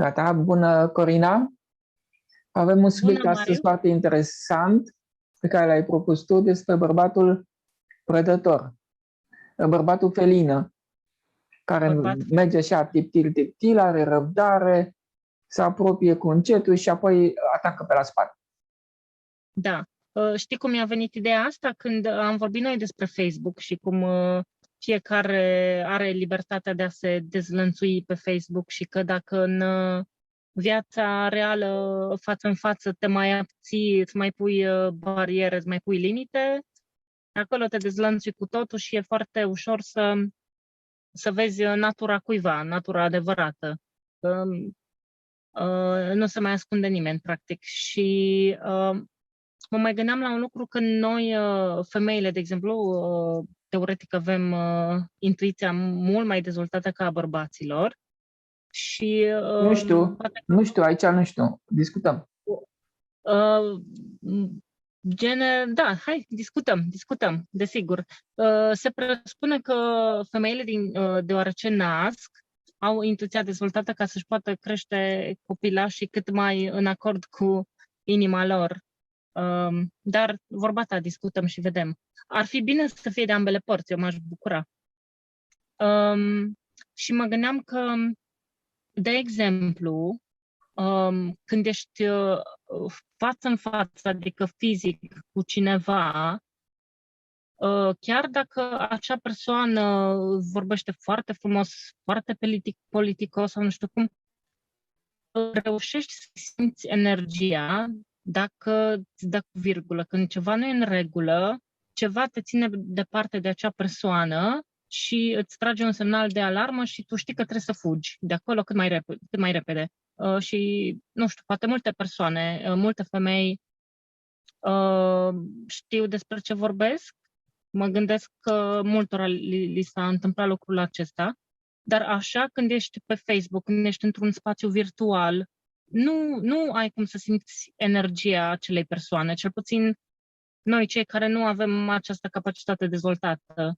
Gata, bună Corina. Avem un subiect Bună, astăzi Mariu. foarte interesant pe care l-ai propus tu despre bărbatul prădător, bărbatul felină, care Bărbat. merge așa tiptil, are răbdare, se apropie cu încetul și apoi atacă pe la spate. Da. Știi cum mi-a venit ideea asta? Când am vorbit noi despre Facebook și cum fiecare are libertatea de a se dezlănțui pe Facebook și că dacă în viața reală, față în față, te mai abții, îți mai pui bariere, îți mai pui limite, acolo te dezlănțui cu totul și e foarte ușor să vezi natura cuiva, natura adevărată. Nu se mai ascunde nimeni, practic. Și mă mai gândeam la un lucru când noi, femeile, de exemplu, teoretic avem intuiția mult mai dezvoltată ca a bărbaților și poate Nu știu, aici nu știu, discutăm. Da, hai, discutăm, desigur. Se presupune că femeile, deoarece nasc, au intuiția dezvoltată ca să-și poată crește copilașii cât mai în acord cu inima lor. Dar vorba ta, discutăm și vedem. Ar fi bine să fie de ambele părți, eu m-aș bucura. Și mă gândeam că, de exemplu, când ești față în față, adică fizic, cu cineva, chiar dacă acea persoană vorbește foarte frumos, foarte politicos sau nu știu cum, reușești să simți energia dacă îți dă cu virgulă. Când ceva nu e în regulă, ceva te ține departe de acea persoană și îți trage un semnal de alarmă și tu știi că trebuie să fugi de acolo cât mai repede. Și, nu știu, poate multe persoane, multe femei știu despre ce vorbesc. Mă gândesc că multora li s-a întâmplat lucrul acesta. Dar așa, când ești pe Facebook, când ești într-un spațiu virtual, nu ai cum să simți energia acelei persoane, cel puțin noi, cei care nu avem această capacitate dezvoltată.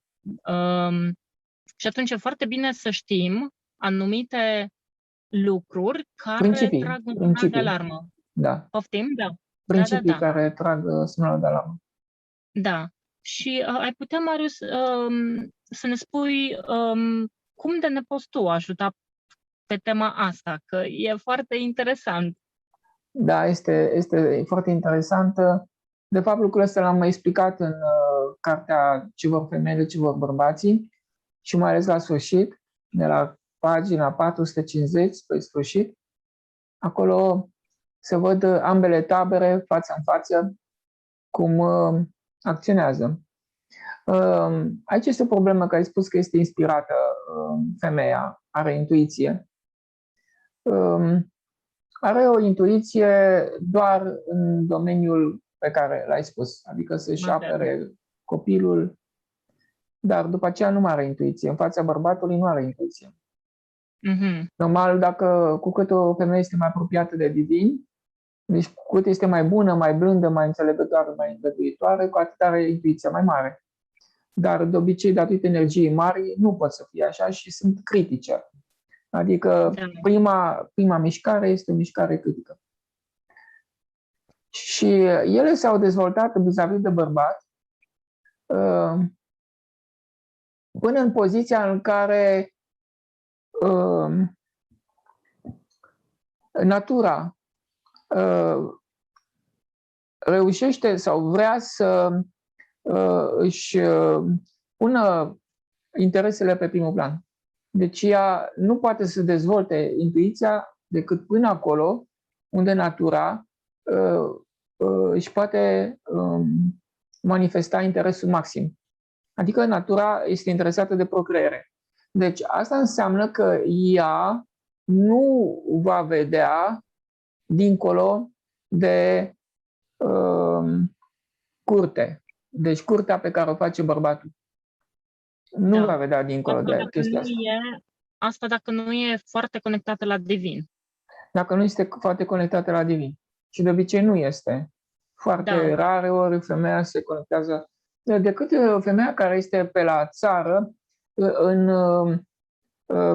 Și atunci e foarte bine să știm anumite lucruri care trag un semnal de alarmă. Da. Poftim? Da. Principii care trag semnalul de alarmă. Da. Și ai putea, Marius, să ne spui cum de ne poți tu ajuta pe tema asta, că e foarte interesant. Da, este foarte interesant. De fapt, lucrul ăsta l-am mai explicat în cartea Ce vor femeile, ce vor bărbații și mai ales la sfârșit, de la pagina 450 spre sfârșit. Acolo se văd ambele tabere față în față cum acționează. Aici este o problemă, că ai spus că este inspirată femeia, are intuiție. Are o intuiție doar în domeniul pe care l-ai spus, adică să-și apere copilul, dar după aceea nu mai are intuiție. În fața bărbatului nu are intuiție. Normal, cu cât o femeie este mai apropiată de divin, deci cu cât este mai bună, mai blândă, mai înțelegătoare, mai îngăduitoare, cu atât are intuiția mai mare. Dar de obicei, datorită energiei mari, nu pot să fie așa și sunt critice. Adică prima mișcare este o mișcare critică. Și ele s-au dezvoltat vis-a-vis de bărbat până în poziția în care natura reușește sau vrea să își pună interesele pe primul plan. Deci ea nu poate să dezvolte intuiția decât până acolo unde natura își poate manifesta interesul maxim. Adică natura este interesată de procreere. Deci asta înseamnă că ea nu va vedea dincolo de curte. Deci curtea pe care o face bărbatul. Nu va vedea dincolo de chestia asta. Asta dacă nu e foarte conectată la divin. Dacă nu este foarte conectată la divin. Și de obicei nu este. Foarte rare ori femeia se conectează. Decât femeia care este pe la țară,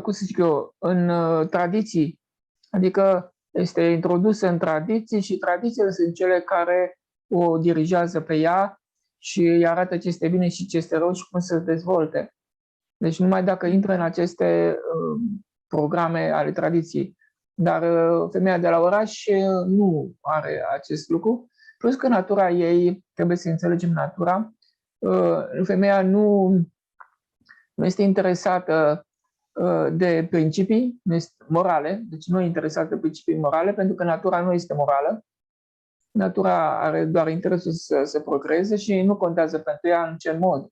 cum să zic eu, în tradiții Adică este introdusă în tradiții și tradițiile sunt cele care o dirigează pe ea și îi arată ce este bine și ce este rău și cum să se dezvolte. Deci numai dacă intră în aceste programe ale tradiției. Dar femeia de la oraș nu are acest lucru. Plus că natura ei, trebuie să înțelegem natura, femeia nu este interesată de principii morale, deci nu e interesată de principii morale, pentru că natura nu este morală. Natura are doar interesul să se progreze și nu contează pentru ea în ce mod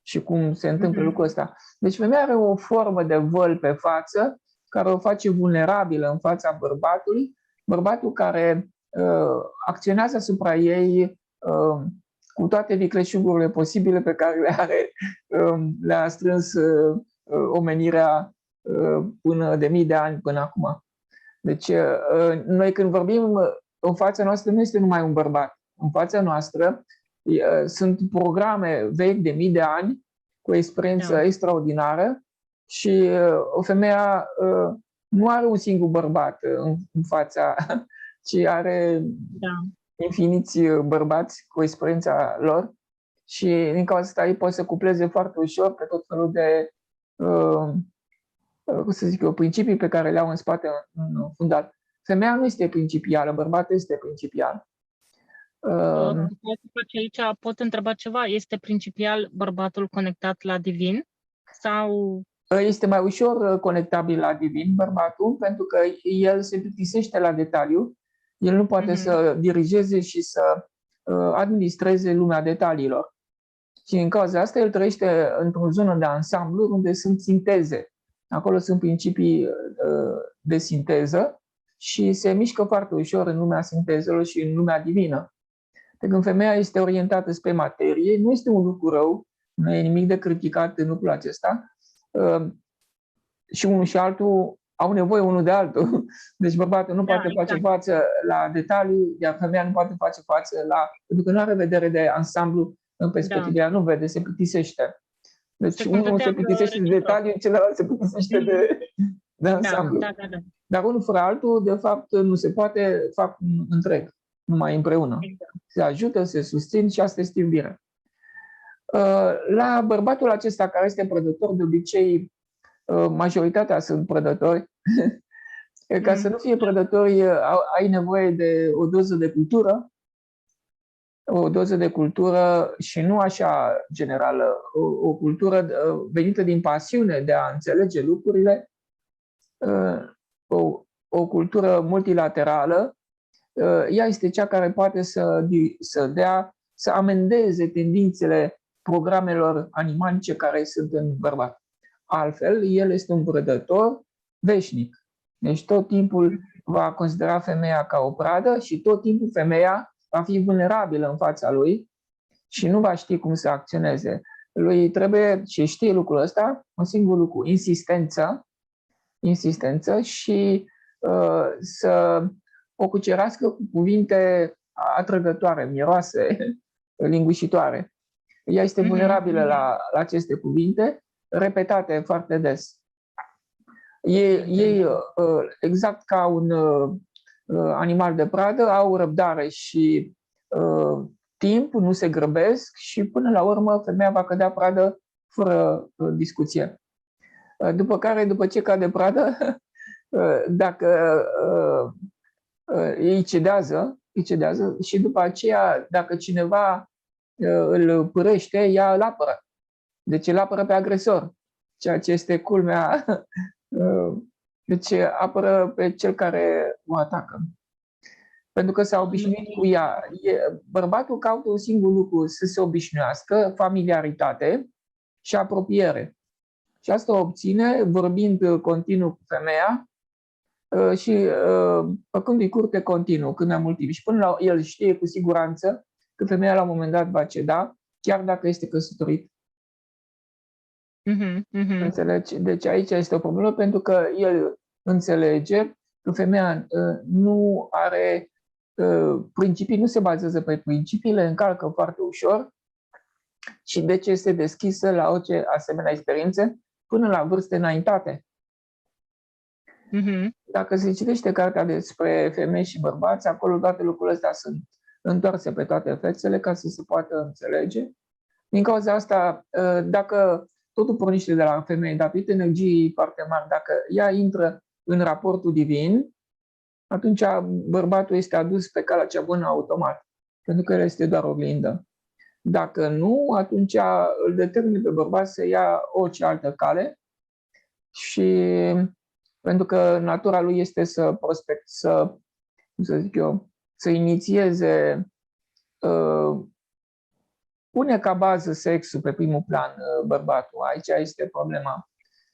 și cum se întâmplă lucrul ăsta. Deci femeia are o formă de văl pe față care o face vulnerabilă în fața bărbatului, bărbatul care acționează asupra ei cu toate vicleșugurile posibile pe care le are, le-a strâns omenirea până de mii de ani până acum. Deci noi când vorbim, în fața noastră nu este numai un bărbat. În fața noastră sunt programe vechi de mii de ani cu o experiență extraordinară și o femeie nu are un singur bărbat în fața, ci are infiniți bărbați cu experiența lor și din cauza asta ei pot să cupleze foarte ușor pe tot felul de cum să zic eu, principii pe care le au în spate în fundat. Femeia nu este principială, bărbatul este principial. Aici pot întreba ceva. Este principial bărbatul conectat la divin? Sau... Este mai ușor conectabil la divin bărbatul, pentru că el se plictisește la detaliu. El nu poate să dirigeze și să administreze lumea detaliilor. Și în cauza asta el trăiește într-o zonă de ansamblu unde sunt sinteze. Acolo sunt principii de sinteză și se mișcă foarte ușor în lumea sintezelor și în lumea divină. De când femeia este orientată spre materie, nu este un lucru rău, nu e nimic de criticat în lucrul acesta. Și unul și altul au nevoie unul de altul. Deci bărbatul nu poate face față la detaliu, iar femeia nu poate face față la... Pentru că nu are vedere de ansamblu în perspectivă, ea nu vede, se plictisește. Deci unul se plictisește de detaliu, celălalt se plictisește de ansamblu. Dar unul fără altul, de fapt, nu se poate, fac întreg, numai împreună. Se ajută, se susțin și asta este iubirea. La bărbatul acesta care este prădător, de obicei, majoritatea sunt prădători. Ca să nu fie prădători, ai nevoie de o doză de cultură, o doză de cultură și nu așa generală, o cultură venită din pasiune de a înțelege lucrurile, o cultură multilaterală. Ea este cea care poate să amendeze tendințele programelor animalice care sunt în bărbat. Altfel, el este un prădător veșnic. Deci tot timpul va considera femeia ca o pradă și tot timpul femeia va fi vulnerabilă în fața lui și nu va ști cum să acționeze. Lui trebuie, și știe lucrul ăsta, un singur lucru, insistență și să o cucerească cu cuvinte atrăgătoare, miroase, lingușitoare. Ea este vulnerabilă la aceste cuvinte, repetate foarte des. Ei, exact ca un animal de pradă, au răbdare și timp, nu se grăbesc și până la urmă femeia va cădea pradă fără discuție. După ce cade pradă, dacă îi cedează și după aceea, dacă cineva îl părăște, ea îl apără. Deci îl apără pe agresor, ceea ce este culmea. Deci apără pe cel care o atacă. Pentru că s-a obișnuit cu ea. Bărbatul caută un singur lucru, să se obișnuiască, familiaritate și apropiere. Și asta o obține vorbind continuu cu femeia și făcându-i curte continuu cât mai mult timp. Și până la el știe cu siguranță că femeia la un moment dat va ceda, chiar dacă este căsătorit. Înțelegi? Deci aici este o problemă, pentru că el înțelege că femeia nu are principii, nu se bazează pe principii, le încalcă foarte ușor și deci este deschisă la orice asemenea experiențe până la vârste înaintate. Dacă se citește cartea despre femei și bărbați, acolo toate lucrurile astea sunt întoarse pe toate fețele ca să se poată înțelege. Din cauza asta, dacă totul pornește de la femeie, datorită energiei foarte mari, dacă ea intră în raportul divin, atunci bărbatul este adus pe calea cea bună automat, pentru că el este doar oglindă. Dacă nu, atunci îl determină pe bărbat să ia orice altă cale și pentru că natura lui este să să inițieze, pune ca bază sexul pe primul plan bărbatul. Aici este problema.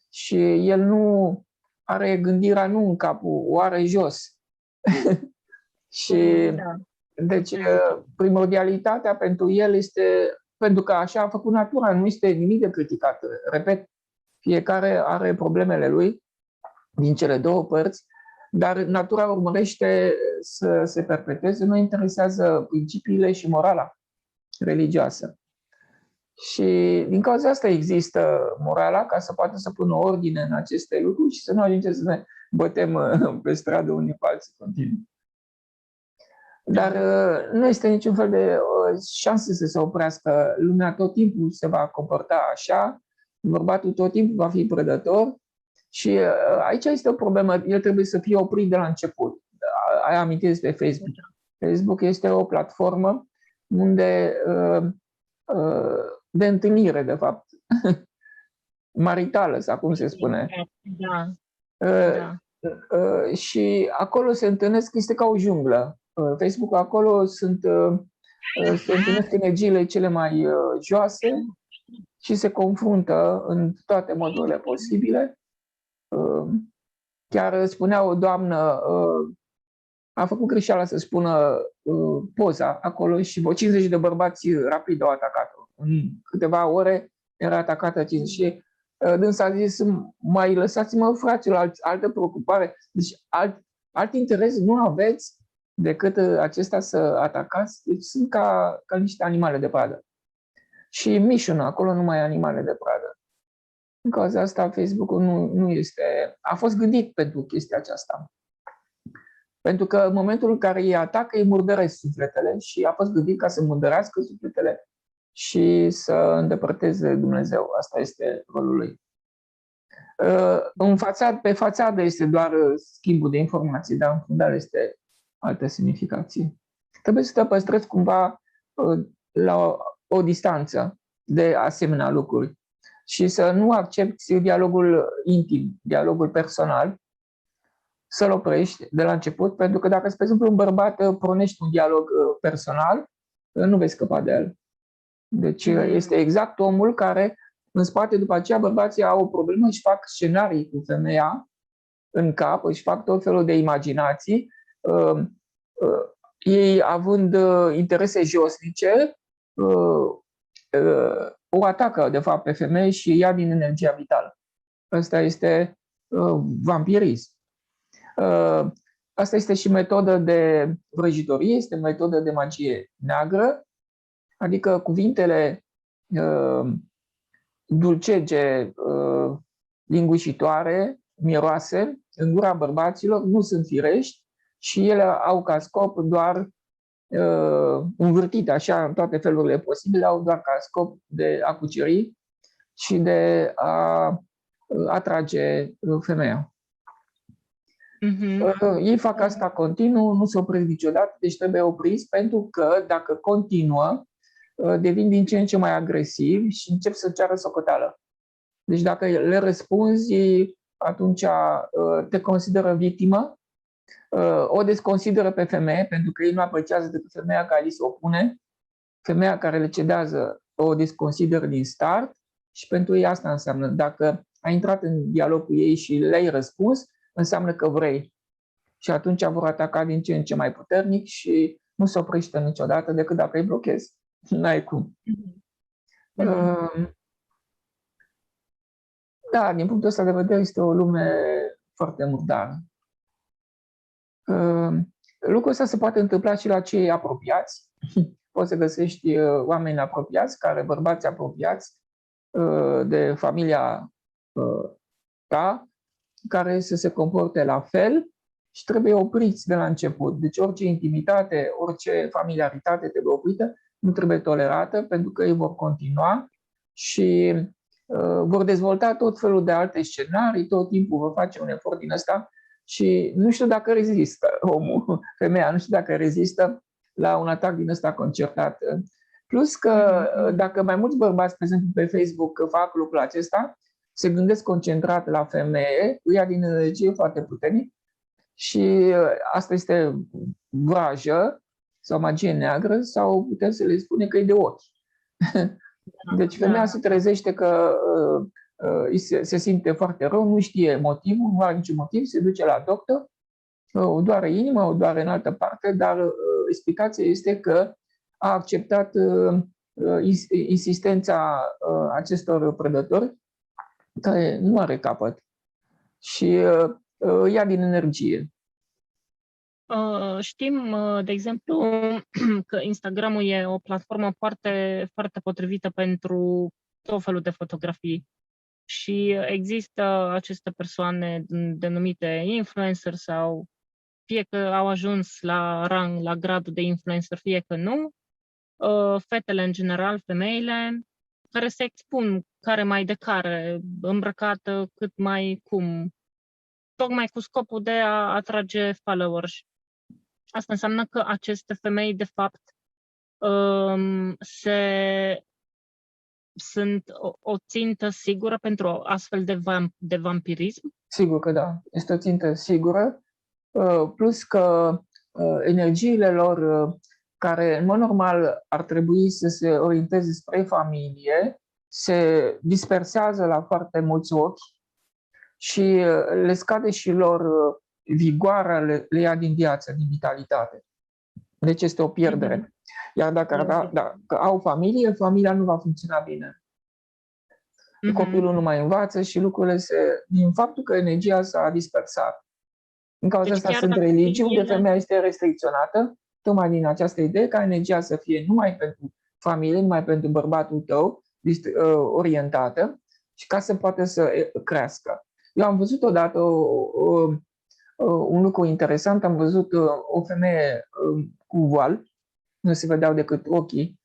Și el nu are gândirea nu în capul, o are jos. Și deci primordialitatea pentru el este, pentru că așa a făcut natura, nu este nimic de criticat. Repet, fiecare are problemele lui din cele două părți, dar natura urmărește să se perpetueze, nu interesează principiile și morala religioasă. Și din cauza asta există morala, ca să poată să pună ordine în aceste lucruri și să nu ajungem să ne bătem pe stradă unii pe alții continuu. Dar nu este niciun fel de șansă să se oprească. Lumea tot timpul se va comporta așa, bărbatul tot timpul va fi prădător și aici este o problemă. El trebuie să fie oprit de la început. Ai amintit despre Facebook. Facebook este o platformă unde de întâlnire, de fapt, maritală, sau cum se spune. Și acolo se întâlnesc, este ca o junglă. Facebook, acolo se întâlnesc energiile cele mai joase și se confruntă în toate modurile posibile. Chiar spunea o doamnă, a făcut greșeala să spună poza acolo și 50 de bărbați rapid au atacat-o. În câteva ore era atacată 50 și dânsa a zis, mai lăsați-mă, fraților, altă preocupare. Deci alt interes nu aveți decât acesta să atacați. Deci sunt ca niște animale de pradă. Și mișună, acolo nu mai e animale de pradă. În cauza asta, Facebook-ul nu este... A fost gândit pentru chestia aceasta. Pentru că în momentul în care ei atacă, îi murdăresc sufletele și a fost gândit ca să murdărească sufletele și să îndepărteze Dumnezeu. Asta este rolul lui. Pe fațadă este doar schimbul de informații, dar în fundal este altă semnificație. Trebuie să te păstrezi cumva la o distanță de asemenea lucruri și să nu accepti dialogul intim, dialogul personal, să-l oprești de la început, pentru că dacă, spre exemplu, un bărbat pornești un dialog personal, nu vei scăpa de el. Deci este exact omul care, în spate, după aceea, bărbații au o problemă, își fac scenarii cu femeia în cap, își fac tot felul de imaginații, ei având interese josnice, o atacă, de fapt, pe femeie și ia din energia vitală. Asta este vampirism. Asta este și metodă de vrăjitorie, este metodă de magie neagră, adică cuvintele dulcege, lingușitoare, miroase, în gura bărbaților nu sunt firești și ele au ca scop doar învârtite așa în toate felurile posibile, au doar ca scop de a cuceri și de a atrage femeia. Ei fac asta continuu, nu se opresc niciodată, deci trebuie opriți, pentru că dacă continuă, devin din ce în ce mai agresivi și încep să ceară socoteală. Deci dacă le răspunzi, atunci te consideră victimă, o desconsideră pe femeie, pentru că ei nu apreciază decât femeia care li se opune, femeia care le cedează o desconsideră din start și pentru ei asta înseamnă. Dacă ai intrat în dialog cu ei și le-ai răspuns, înseamnă că vrei. Și atunci vor ataca din ce în ce mai puternic și nu se oprește niciodată decât dacă îi blochezi. N-ai cum. Da, din punctul ăsta de vedere este o lume foarte murdară. Lucrul ăsta se poate întâmpla și la cei apropiați. Poți să găsești oameni apropiați, bărbați apropiați de familia ta, care să se comporte la fel și trebuie opriți de la început. Deci orice intimitate, orice familiaritate trebuie oprită, nu trebuie tolerată, pentru că ei vor continua și vor dezvolta tot felul de alte scenarii, tot timpul vor face un efort din ăsta și nu știu dacă rezistă omul, femeia, nu știu dacă rezistă la un atac din ăsta concertat. Plus că dacă mai mulți bărbați, de exemplu, pe Facebook fac lucrul acesta, se gândesc concentrat la femeie, îi ia din energie foarte puternic și asta este vrajă sau magie neagră sau putem să le spune că e de ochi. Deci femeia se trezește că se simte foarte rău, nu știe motivul, nu are niciun motiv, se duce la doctor, o doare inima, o doare în altă parte, dar explicația este că a acceptat insistența acestor prădători care nu are capăt și ia din energie. Știm, de exemplu, că Instagramul e o platformă foarte, foarte potrivită pentru tot felul de fotografii și există aceste persoane denumite influencer sau fie că au ajuns la rang, la gradul de influencer, fie că nu, fetele în general, femeile, care se expun care mai de care, îmbrăcată cât mai cum, tocmai cu scopul de a atrage followers. Asta înseamnă că aceste femei, de fapt, sunt o țintă sigură pentru astfel de vampirism? Sigur că da, este o țintă sigură, plus că energiile lor, care în mod normal ar trebui să se orienteze spre familie, se dispersează la foarte mulți ochi și le scade și lor vigoarea, le ia din viață, din vitalitate. Deci este o pierdere. Iar dacă au familie, familia nu va funcționa bine. Copilul nu mai învață și lucrurile din faptul că energia s-a dispersat. În cauza asta sunt religii unde femeia este restricționată, tocmai din această idee ca energia să fie numai pentru familie, numai pentru bărbatul tău, orientată, și ca să poată să crească. Eu am văzut odată un lucru interesant, am văzut o femeie cu voal, nu se vedeau decât ochii,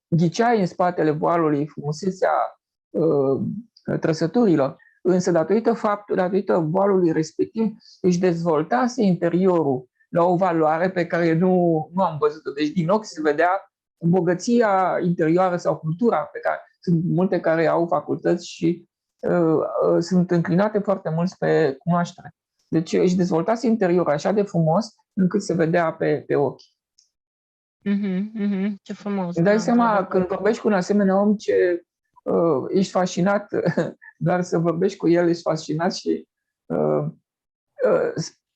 ghicea în spatele voalului frumusețea trăsăturilor, însă datorită voalului respectiv își dezvoltase interiorul la o valoare pe care nu am văzut-o. Deci din ochi se vedea bogăția interioară sau cultura pe care sunt multe care au facultăți și sunt înclinate foarte mult spre cunoaștere. Deci își dezvoltase interiorul așa de frumos încât se vedea pe ochi. Ce frumos. Îmi dai seama, când vorbești cu un asemenea om, ce ești fascinat, doar să vorbești cu el, ești fascinat și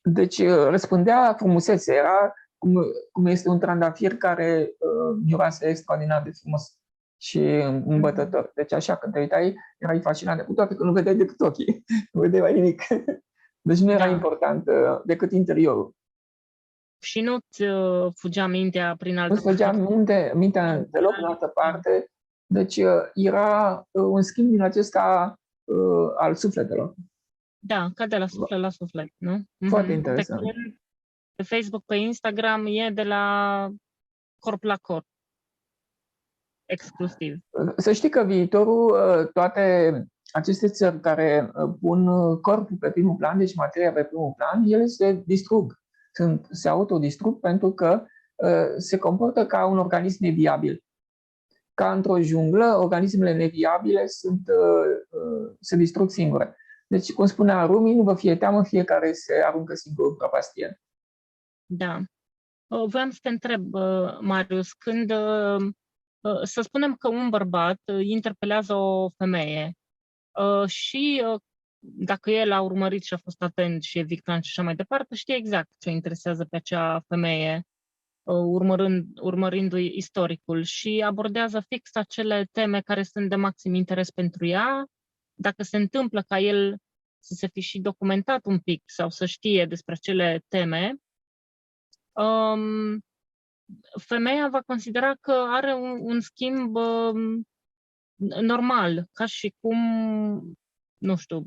deci răspundea frumusețe, era cum este un trandafir care miroase extraordinar de frumos și îmbătător. Deci așa, când te uitai, erai fascinat, cu toate că nu vedeai decât ochii, nu vedeai mai nimic. Deci nu era important decât interiorul. Și nu-ți fugea mintea prin altă parte? Nu-ți fugea mintea deloc în altă parte. Deci era un schimb din acesta al sufletelor. Da, ca de la suflet la suflet, nu? Foarte interesant. Pe Facebook, pe Instagram e de la corp la corp. Exclusiv. Să știi că viitorul, toate aceste țări care pun corpul pe primul plan, deci materia pe primul plan, ele se distrug. Se autodistrug pentru că se comportă ca un organism neviabil. Ca într-o junglă, organismele neviabile se distrug singure. Deci, cum spunea Rumi, nu vă fie teamă, fiecare se aruncă singur în prăpastie. Da. Vreau să te întreb, Marius, când să spunem că un bărbat interpelează o femeie și dacă el a urmărit și a fost atent și e victim și așa mai departe, știe exact ce o interesează pe acea femeie, urmărindu-i istoricul și abordează fix acele teme care sunt de maxim interes pentru ea. Dacă se întâmplă ca el să se fi și documentat un pic sau să știe despre acele teme, femeia va considera că are un schimb normal, ca și cum, nu știu,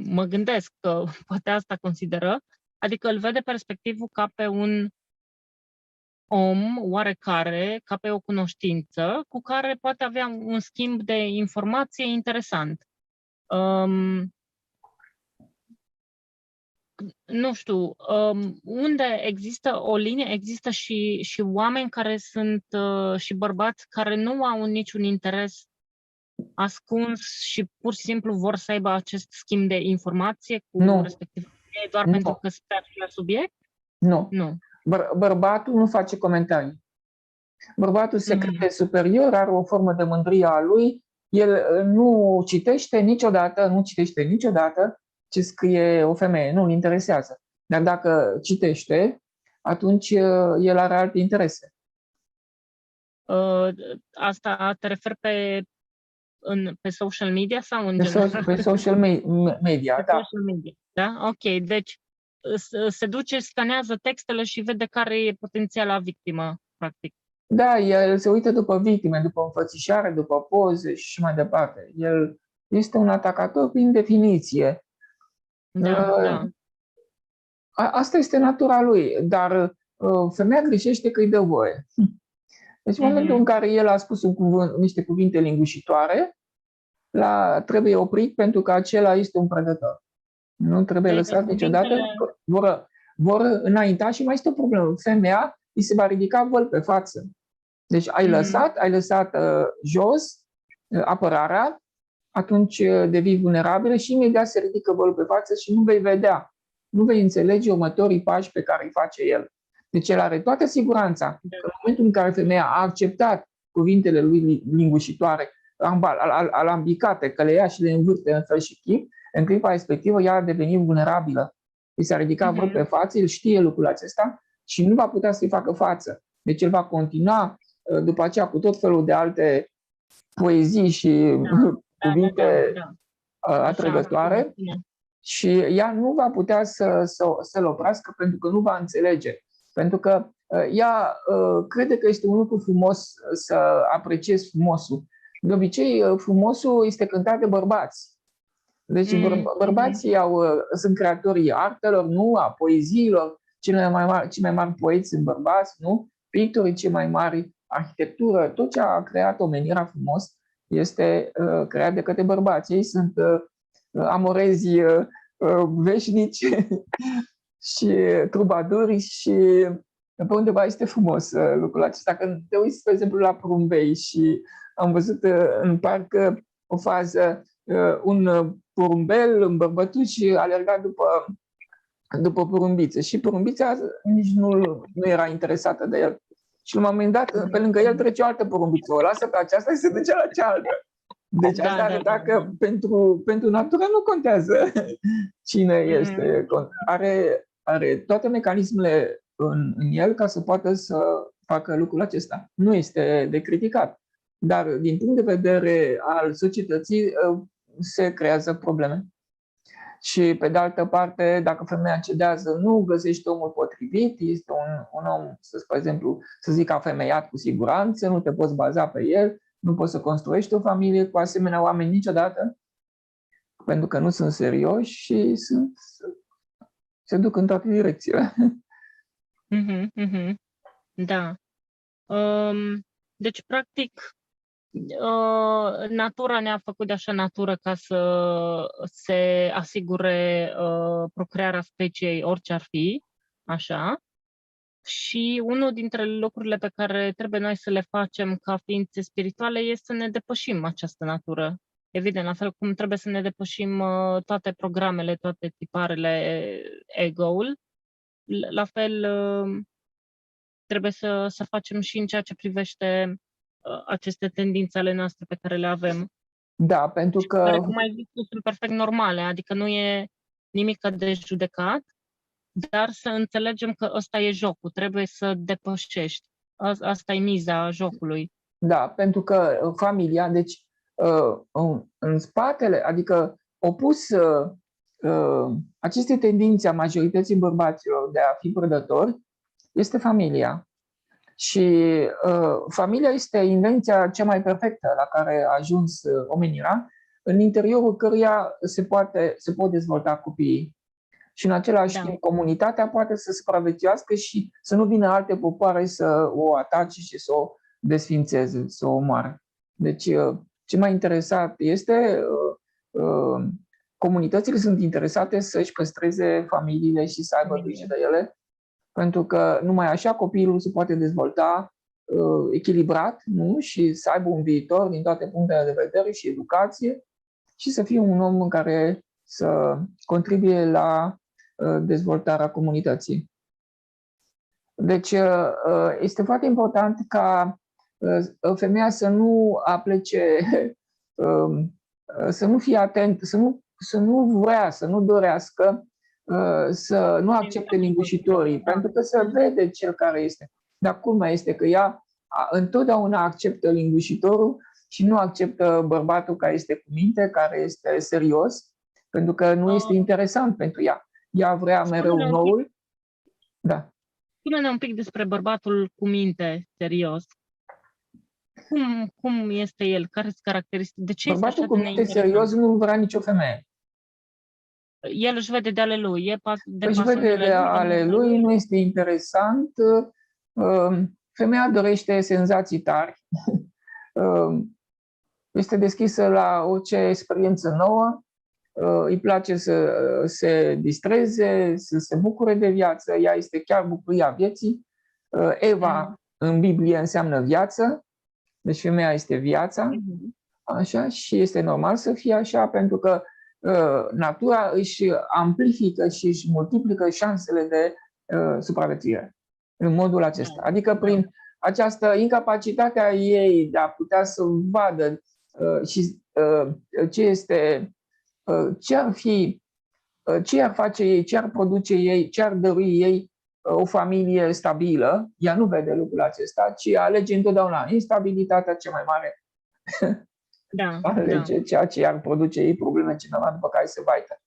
mă gândesc că poate asta consideră, adică îl vede perspectivul ca pe un om oarecare, ca pe o cunoștință cu care poate avea un schimb de informație interesant. Nu știu, unde există o linie, există și oameni care sunt, și bărbați care nu au niciun interes ascuns și pur și simplu vor să aibă acest schimb de informație cu Nu. respectiv doar Nu. pentru că sper la subiect? Nu. Nu. Bărbatul nu face comentarii. Bărbatul se Mhm. crede superior, are o formă de mândrie a lui, el nu citește niciodată ce scrie o femeie, nu îl interesează. Dar dacă citește, atunci el are alte interese. Asta te referi pe social media sau în general? Pe social media, Pe da. social media, da? Ok, deci se duce, scanează textele și vede care e potențiala victimă, practic. Da, el se uită după victime, după înfățișare, după poze și mai departe. El este un atacator prin definiție. Da. Asta este natura lui, dar femeia greșește că îi dă voie. Deci în momentul în care el a spus niște cuvinte lingușitoare, trebuie oprit pentru că acela este un prădător. Nu trebuie lăsat niciodată. Vor înainta și mai este o problemă. Femeia îi se va ridica văl pe față. Deci ai lăsat jos apărarea, atunci devii vulnerabilă și imediat se ridică vălul pe față și nu vei vedea. Nu vei înțelege următorii pași pe care îi face el. Deci el are toată siguranța că în momentul în care femeia a acceptat cuvintele lui lingușitoare, alambicate, că le ia și le învârte în fel și chip, în clipa respectivă ea a devenit vulnerabilă. Îi s-a ridicat văl pe față, el știe lucrul acesta și nu va putea să-i facă față. Deci el va continua după aceea cu tot felul de alte poezii și cuvinte atrăgătoare și ea nu va putea să-l oprească pentru că nu va înțelege. Pentru că ea crede că este un lucru frumos să apreciezi frumosul. De obicei, frumosul este cântat de bărbați. Deci bărbații sunt creatorii artelor, nu a poeziilor. Cei mai mari poeți sunt bărbați, nu? Pictorii cei mai mari, arhitectură, tot ce a creat omenirea frumos este creat de către bărbați. Ei sunt amorezi veșnici și trubaduri și pe undeva este frumos lucrul acesta. Când te uiți, de exemplu, la porumbei și am văzut în parc o fază, un porumbel îmbărbătuș alerga după porumbiță și porumbița nici nu era interesată de el. Și la un moment dat, pe lângă el trece o altă porumbiță. O lasă pe aceasta și se duce la cealaltă. Deci asta arăta că pentru natură nu contează cine este. Are toate mecanismele în el ca să poată să facă lucrul acesta. Nu este de criticat. Dar din punct de vedere al societății se creează probleme. Și pe de altă parte, dacă femeia cedează, nu găsește omul potrivit, este un om, spre exemplu, să zic afemeiat cu siguranță, nu te poți baza pe el, nu poți să construiești o familie cu asemenea oameni niciodată, pentru că nu sunt serioși și se duc în toate direcțiile. Da. Deci, practic, natura ne-a făcut de așa natură ca să se asigure procrearea speciei orice ar fi, așa. Și unul dintre lucrurile pe care trebuie noi să le facem ca ființe spirituale este să ne depășim această natură. Evident, la fel cum trebuie să ne depășim toate programele, toate tiparele ego-ul, la fel trebuie să facem și în ceea ce privește aceste tendințe ale noastre pe care le avem. Da, pentru că... Care, cum ai zis, sunt perfect normale, adică nu e nimic de judecat, dar să înțelegem că ăsta e jocul, trebuie să depășești. Asta e miza jocului. Da, pentru că familia, deci în spatele, adică opus aceste tendințe a majorității bărbaților de a fi prădători, este familia. Și familia este invenția cea mai perfectă la care a ajuns omenirea, în interiorul căruia se pot dezvolta copiii. Și în același timp comunitatea poate să supraviețuiască și să nu vină alte popoare să o atace și să o desfințeze, să o omoare. Deci ce m-a interesat este comunitățile sunt interesate să-și păstreze familiile și să aibă grijă de ele, pentru că numai așa copilul se poate dezvolta echilibrat, nu? Și să aibă un viitor din toate punctele de vedere și educație și să fie un om în care să contribuie la dezvoltarea comunității. Deci este foarte important ca femeia să nu aplece, să nu fie atent, să nu vrea, să nu dorească, să nu accepte lingușitorii, pentru că se vede cel care este. Dar culmea este că ea întotdeauna acceptă lingușitorul și nu acceptă bărbatul care este cu minte, care este serios, pentru că nu este interesant pentru ea. Ea vrea mereu noul. Da. Spune-ne un pic despre bărbatul cu minte, serios. Cum este el? Care sunt caracteristici? De ce bărbatul cu minte serios nu vrea nicio femeie. El își vede de ale lui. Își vede de ale lui, nu este interesant. Femeia dorește senzații tari. Este deschisă la orice experiență nouă. Îi place să se distreze, să se bucure de viață. Ea este chiar bucuria vieții. Eva în Biblie înseamnă viață. Deci femeia este viața. Așa, și este normal să fie așa, pentru că natura își amplifică și își multiplică șansele de supraviețuire în modul acesta. Adică prin această incapacitate a ei de a putea să vadă și ce ar face ei, ce ar produce ei, ce ar dărui ei o familie stabilă, ea nu vede lucrul acesta, ci alege întotdeauna instabilitatea cea mai mare. Alege ceea ce ar produce ei probleme cineva după care se vaită.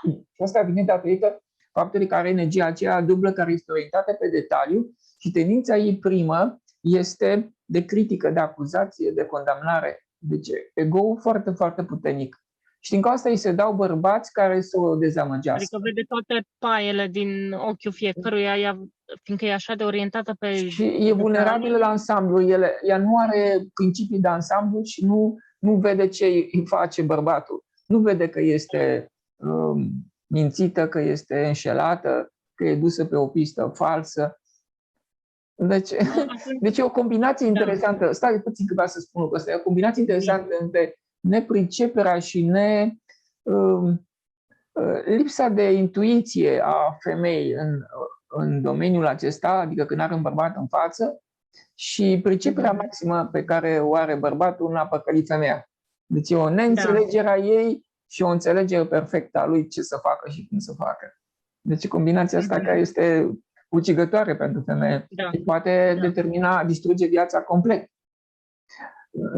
Și asta vine datorită faptului că are energia aceea dublă care este orientată pe detaliu și tendința ei primă este de critică, de acuzație, de condamnare. Deci ego-ul foarte, foarte puternic. Și din cauza asta îi se dau bărbați care să o dezamăgească. Adică vede toate paiele din ochiul fiecăruia, fiindcă e așa de orientată pe... Și e vulnerabilă la ansamblu. Ea nu are principii de ansamblu și nu vede ce îi face bărbatul. Nu vede că este mințită, că este înșelată, că e dusă pe o pistă falsă. Deci e o combinație interesantă. Stai puțin că vreau să spun lucrul ăsta. E o combinație interesantă între nepriceperea și lipsa de intuiție a femeii în domeniul acesta, adică când are un bărbat în față, și priceperea maximă pe care o are bărbatul în a păcăli femeia. Deci e o neînțelegere a ei și o înțelegere perfectă a lui ce să facă și cum să facă. Deci combinația asta care este ucigătoare pentru femeie și poate distruge viața complet.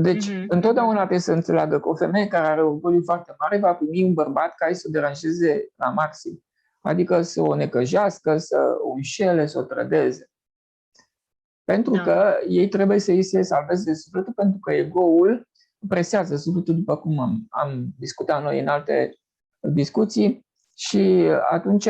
Deci, întotdeauna trebuie să înțeleagă că o femeie care are orgoliu foarte mare va primi un bărbat care să o deranjeze la maxim. Adică să o necăjească, să o înșele, să o trădeze. Pentru că ei trebuie să îi se salveze sufletul, pentru că ego-ul presează sufletul, după cum am discutat noi în alte discuții. Și atunci,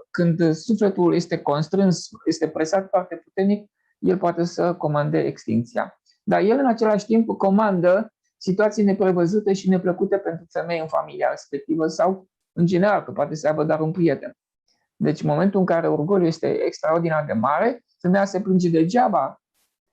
când sufletul este constrâns, este presat foarte puternic, el poate să comande extinția. Dar el, în același timp, comandă situații neprevăzute și neplăcute pentru femei în familia respectivă sau, în general, că poate să aibă doar un prieten. Deci, în momentul în care orgoliul este extraordinar de mare, femeia se plânge degeaba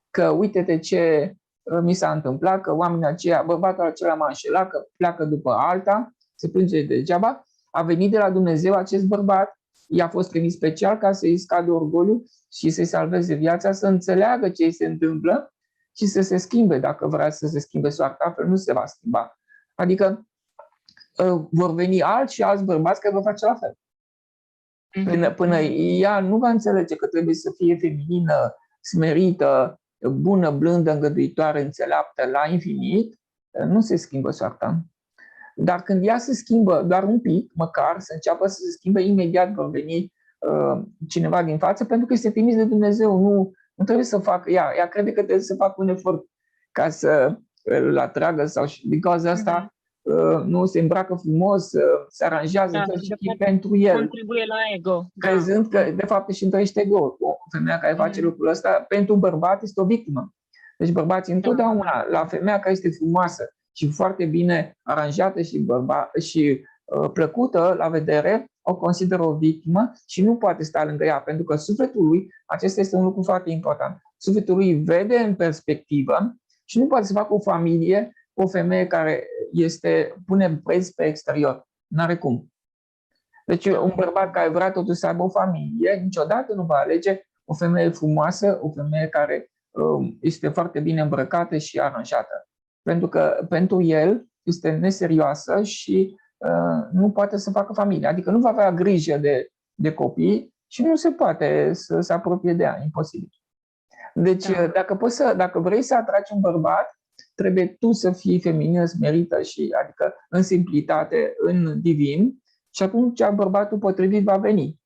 că uite-te ce mi s-a întâmplat, că oamenii aceia, bărbatul acela m-a înșelat, că pleacă după alta, se plânge degeaba. A venit de la Dumnezeu acest bărbat, i-a fost trimis special ca să-i scadă orgoliu și să-i salveze viața, să înțeleagă ce îi se întâmplă și să se schimbe, dacă vrea să se schimbe soarta, altfel nu se va schimba. Adică vor veni alți bărbați care vor face la fel. Până ea nu va înțelege că trebuie să fie feminină, smerită, bună, blândă, îngăduitoare, înțeleaptă la infinit, nu se schimbă soarta. Dar când ea se schimbă doar un pic, măcar să înceapă să se schimbe, imediat va veni cineva din față, pentru că este trimis de Dumnezeu. Nu trebuie să facă, ea crede că trebuie să facă un efort ca să îl atragă. Sau din cauza asta nu se îmbracă frumos, se aranjează Da, fel și de chip fapt, pentru el, contribuie la ego. Da. crezând că de fapt își întărește ego. O femeie care face lucrul ăsta, pentru un bărbat este o victimă. Deci bărbații întotdeauna, la femeia care este frumoasă și foarte bine aranjată și plăcută la vedere, o consideră o victimă și nu poate sta lângă ea, pentru că sufletul lui, acesta este un lucru foarte important, sufletul lui vede în perspectivă și nu poate să facă o familie cu o femeie care pune preț pe exterior. N-are cum. Deci un bărbat care vrea totuși să aibă o familie, niciodată nu va alege o femeie frumoasă, o femeie care este foarte bine îmbrăcată și aranjată. Pentru că pentru el este neserioasă și nu poate să facă familie. Adică nu va avea grijă de copii și nu se poate să se apropie de ea, imposibil. Deci dacă vrei să atragi un bărbat, trebuie tu să fii feminină, smerită și adică în simplitate, în divin, și atunci bărbatul potrivit va veni.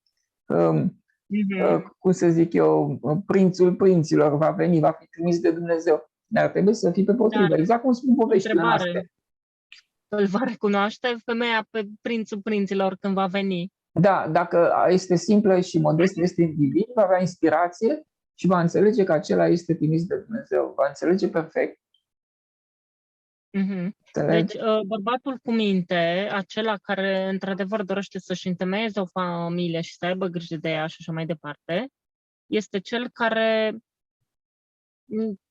Cum să zic eu, prințul prinților va veni, va fi trimis de Dumnezeu. Dar trebuie să fii pe potrivă. Exact cum spun poveștile noastre. Îl va recunoaște femeia pe prințul prinților când va veni. Da, dacă este simplă și modestă, este divin, va avea inspirație și va înțelege că acela este trimis de Dumnezeu. Va înțelege perfect. Deci, bărbatul cu minte, acela care într-adevăr dorește să-și întemeieze o familie și să aibă grijă de ea și așa mai departe, este cel care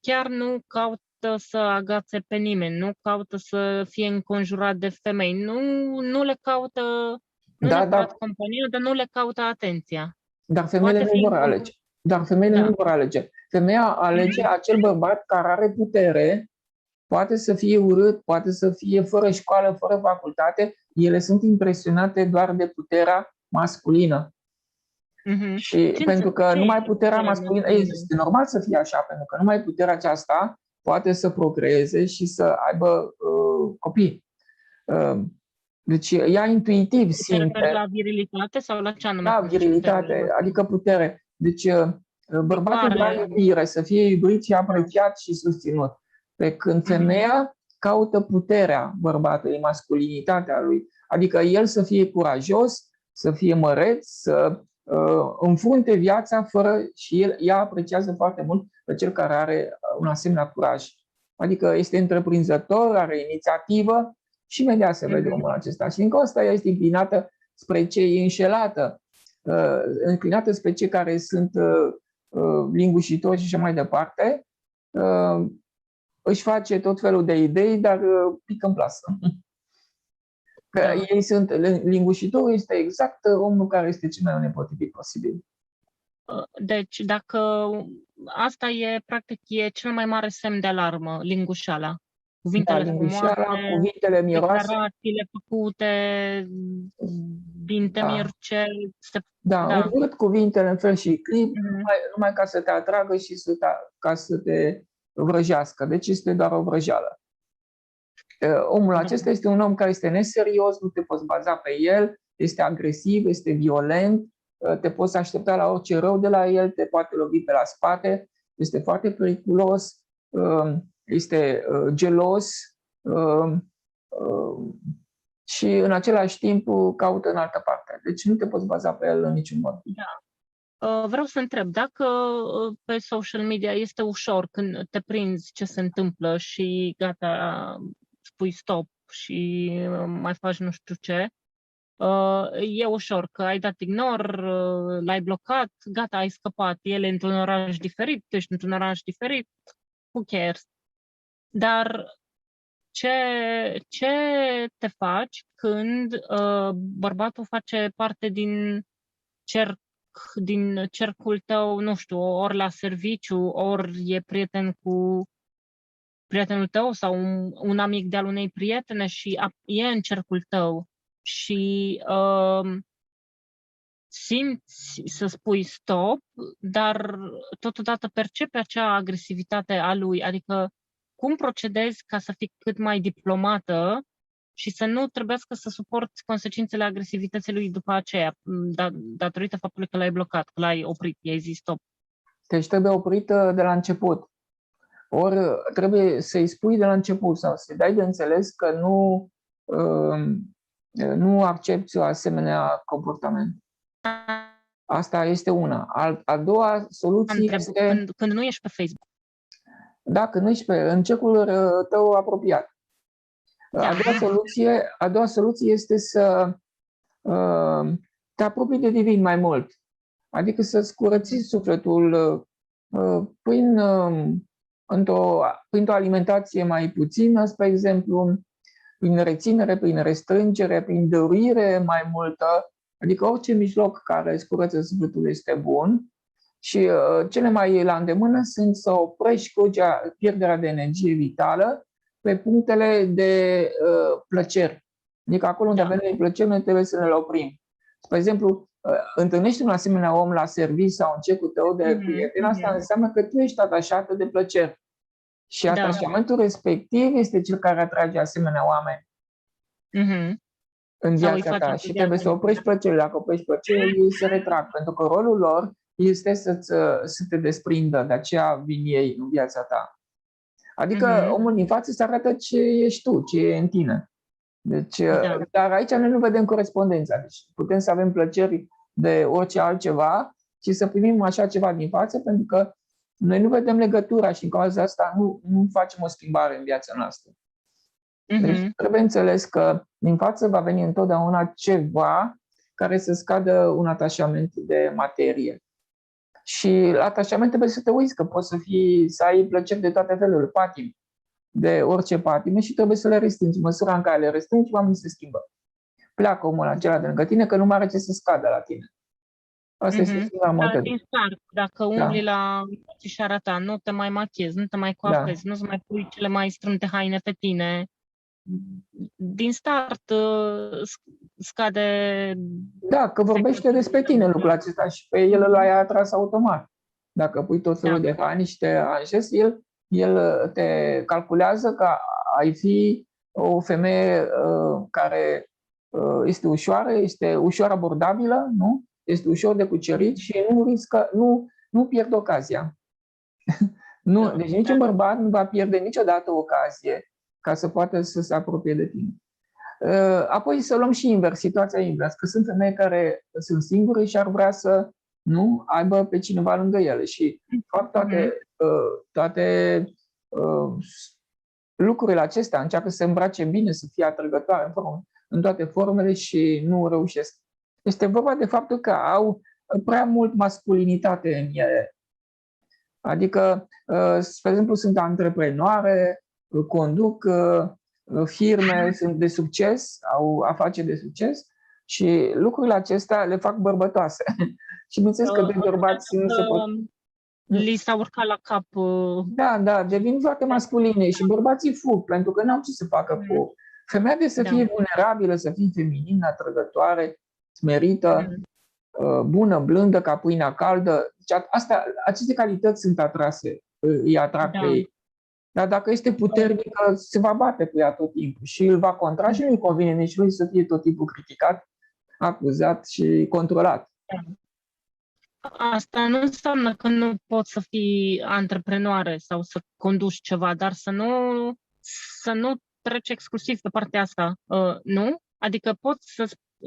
chiar nu caută să agațe pe nimeni, nu caută să fie înconjurat de femei, nu le caută, nu neapărat compania, dar nu le caută atenția. Dar femeile nu vor alege. Nu vor alege. Femeia alege acel bărbat care are putere, poate să fie urât, poate să fie fără școală, fără facultate, ele sunt impresionate doar de puterea masculină. Și pentru că numai puterea masculină, este normal să fie așa, pentru că numai puterea aceasta poate să procreeze și să aibă copii. Deci ea intuitiv simte. La virilitate sau la ce anume? Da, virilitate, adică putere. Deci bărbatul vrea iubire, să fie iubit și apreciat și susținut. Pe când femeia caută puterea bărbatului, masculinitatea lui. Adică el să fie curajos, să fie măreț, să înfrunte viața și ea apreciază foarte mult pe cel care are un asemenea curaj. Adică este întreprinzător, are inițiativă și imediat se vede omul acesta. Și încă asta ea este inclinată spre cei înșelată, înclinată spre cei care sunt lingușitori și așa mai departe. Își face tot felul de idei, dar pică în plasă. Că ei sunt, lingușitorul este exact omul care este cel mai nepotrivit posibil. Deci, dacă asta e, practic, e cel mai mare semn de alarmă, lingușala. Cuvintele frumoase, cuvintele miroase, declarațiile făcute din temir ce... urât cuvintele în fel și clip, numai ca să te atragă și ca să te vrăjească. Deci este doar o vrăjeală. Omul acesta este un om care este neserios, nu te poți baza pe el, este agresiv, este violent, te poți aștepta la orice rău de la el, te poate lovi pe la spate, este foarte periculos, este gelos și în același timp caută în altă parte. Deci nu te poți baza pe el în niciun mod. Vreau să întreb, dacă pe social media este ușor când te prinzi ce se întâmplă și gata, spui stop și mai faci nu știu ce, e ușor că ai dat ignor, l-ai blocat, gata, ai scăpat, el e într-un oraș diferit, tu ești într-un oraș diferit, who cares? Dar ce te faci când bărbatul face parte din cercul tău, nu știu, ori la serviciu, ori e prieten cu prietenul tău sau un amic de-al unei prietene și e în cercul tău și simți să spui stop, dar totodată percepi acea agresivitate a lui, adică cum procedezi ca să fii cât mai diplomată și să nu trebuiască să suporți consecințele agresivității lui după aceea, datorită faptului că l-ai blocat, că l-ai oprit, i-ai zis stop. Deci trebuie oprit de la început. Ori trebuie să-i spui de la început sau să-i dai de înțeles că nu accepți o asemenea comportament. Asta este una. A doua soluție este... Când nu ești pe Facebook. Da, când nu ești în cercul tău apropiat. Da. A doua soluție este să te apropii de divin mai mult. Adică să-ți curăți sufletul printr-o alimentație mai puțină, spre exemplu, prin reținere, prin restrângere, prin dăruire mai multă. Adică orice mijloc care îți curăță sufletul este bun. Și cele mai la îndemână sunt să oprești pierderea de energie vitală pe punctele de plăceri. Adică acolo unde avem plăceri, noi trebuie să ne oprim. Spre exemplu, întâlnești un asemenea om la serviciu sau în cercul tău de prieten, asta înseamnă că tu ești atașată de plăceri. Și atașamentul respectiv este cel care atrage asemenea oameni în viața ta. Și trebuie să oprești plăcerile. Dacă oprești plăcerile, ei se retrag. Pentru că rolul lor este să te desprindă. De aceea vin ei în viața ta. Adică omul din față se arată ce ești tu, ce e în tine. Deci, dar aici noi nu vedem corespondența. Deci putem să avem plăceri de orice altceva și să primim așa ceva din față, pentru că noi nu vedem legătura și în cauza asta nu facem o schimbare în viața noastră. Deci trebuie înțeles că din față va veni întotdeauna ceva care să scadă un atașament de materie. Și la atașament trebuie să te uiți că poți să ai plăceri de toate felurile, patimi, de orice patime și trebuie să le restrângi. În măsura în care le restrângi, oamenii se schimbă. Pleacă omul acela de lângă tine că nu mai are ce să scadă la tine. Asta este singura metodă. Din start, dacă umbli la țișara ta, nu te mai machiezi, nu te mai coafezi, nu-ți mai pui cele mai strâmte haine pe tine, din start scade... Da, că vorbește despre tine lucrul acesta și pe el l-ai atras automat. Dacă pui tot felul de haine și te aranjezi, el te calculează că ai fi o femeie care este ușoară, este ușor abordabilă, nu? Este ușor de cucerit și nu pierde ocazia. Deci niciun bărbat nu va pierde niciodată ocazie ca să poată să se apropie de tine. Apoi să luăm și invers, situația invers, că sunt femei care sunt singure și ar vrea să nu aibă pe cineva lângă ele și fac toate lucrurile acestea, încearcă să se îmbrace bine, să fie atrăgătoare în toate formele și nu reușesc. Este vorba de faptul că au prea mult masculinitate în ele. Adică, spre exemplu, sunt antreprenoare, conduc firme, sunt de succes, au afaceri de succes și lucrurile acestea le fac bărbătoase. Și bineînțeles că de bărbați nu se pot... Li s-a urcat la cap... Da, devin foarte masculine și bărbații fug, pentru că n-au ce să facă cu... Femeia trebuie să fie vulnerabilă, să fie feminină, atrăgătoare, smerită, bună, blândă, ca pâinea caldă. Deci aceste calități sunt atrase, îi atrag pe ei. Dar dacă este puternică, se va bate cu ea tot timpul și îl va contra și nu-i convine nici lui să fie tot timpul criticat, acuzat și controlat. Asta nu înseamnă că nu poți să fii antreprenoare sau să conduci ceva, dar să nu treci exclusiv pe partea asta, nu? Adică poți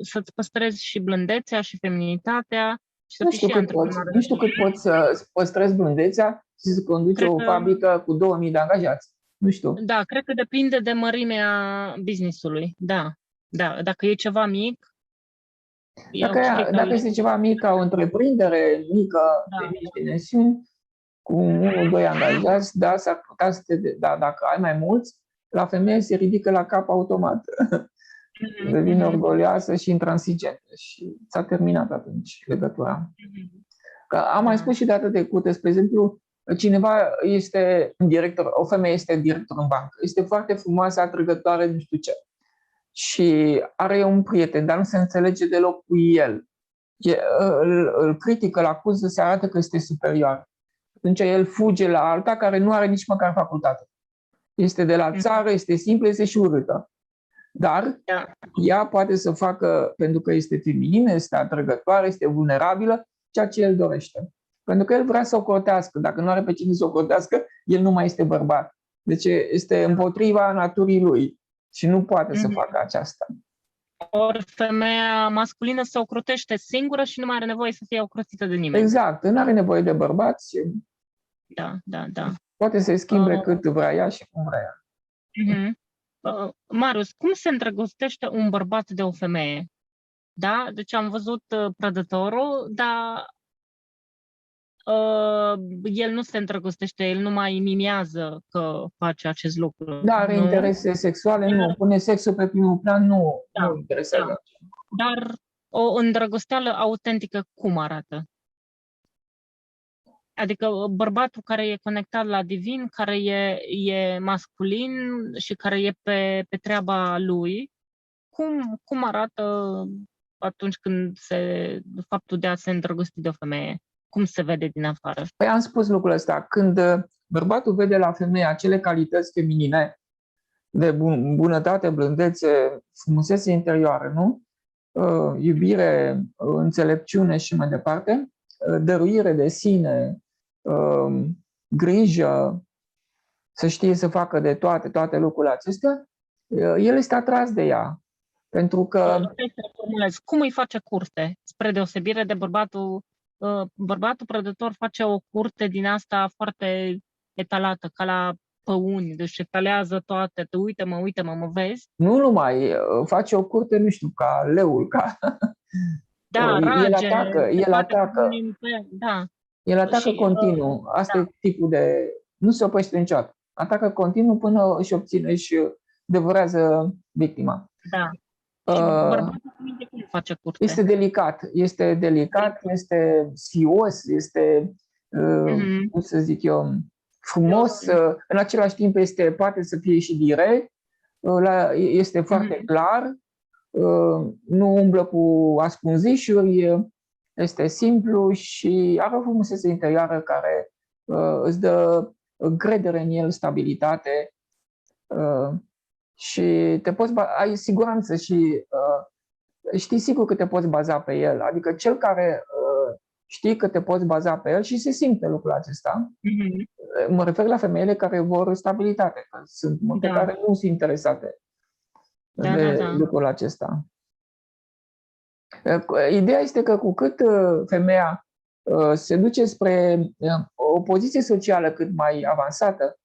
să-ți păstrezi și blândețea și feminitatea și să fii și antreprenoare. Nu știu cât poți să păstrezi blândețea și să conduci o fabrică cu 2000 de angajați. Nu știu. Da, cred că depinde de mărimea business-ului. Da. Dacă e ceva mic... Dacă este ceva mic, ca o întreprindere mică, de mici dimensiuni, cu 1-2 angajați, s-ar putea să dacă ai mai mulți, la femeie se ridică la cap automat. Devine orgolioasă și intransigentă și s-a terminat atunci legătura. Că am mai spus și data trecută, spre exemplu, cineva este director, o femeie este director în bancă, este foarte frumoasă, atrăgătoare, nu știu ce. Și are un prieten, dar nu se înțelege deloc cu el. Îl critică, îl acuză, se arată că este superior. Atunci el fuge la alta care nu are nici măcar facultate. Este de la țară, este simplă, este și urâtă. Dar ea poate să facă, pentru că este feminină, este atrăgătoare, este vulnerabilă, ceea ce el dorește. Pentru că el vrea să o cotească. Dacă nu are pe cine să o cotească, el nu mai este bărbat. Deci este împotriva naturii lui. și nu poate să Mhm. facă aceasta. Ori femeia masculină se ocrotește singură și nu mai are nevoie să fie ocrotită de nimeni. Exact, nu are nevoie de bărbați și Da. poate să-i schimbe Uh, cât vrea ea și cum vrea ea. Mhm. Marius, cum se îndrăgostește un bărbat de o femeie? Da? Deci am văzut Prădătorul, dar el nu se îndrăgostește, el nu mai mimează că face acest lucru, Da, are nu? interese sexuale, nu. Pune sexul pe primul plan, nu Da, interesează. Dar o îndrăgosteală autentică cum arată? Adică bărbatul care e conectat la divin, care e masculin și care e pe treaba lui, cum arată atunci când faptul de a se îndrăgosti de o femeie? Cum se vede din afară? Păi am spus lucrul ăsta. Când bărbatul vede la femeie acele calități feminine de bunătate, blândețe, frumusețe interioară, nu? Iubire, înțelepciune și mai departe, dăruire de sine, grijă, să știe să facă de toate lucrurile acestea, el este atras de ea. Pentru că... Cum îi face curte? Spre deosebire de bărbatul prădător face o curte din asta foarte etalată, ca la păuni, deci etalează toate, uite-mă, mă vezi? Nu numai, face o curte, nu știu, ca leul, ca... Da, rage, el atacă. Da. El atacă Și, continuu. Asta e tipul de... Nu se oprește niciodată. Atacă continuu până își devorează victima. Da. Și bărbatul cum face curte? Este delicat, este sfios, este, cum să zic eu, frumos, în același timp poate să fie și direct, este foarte clar, nu umblă cu ascunzișuri, este simplu și are o frumusețe interioară care îți dă încredere în el, stabilitate și ai siguranță și știi sigur că te poți baza pe el. Adică cel care știi că te poți baza pe el și se simte lucrul acesta. Mă refer la femeile care vor stabilitate, că sunt multe care nu sunt interesate de lucrul acesta. Ideea este că cu cât femeia se duce spre o poziție socială cât mai avansată,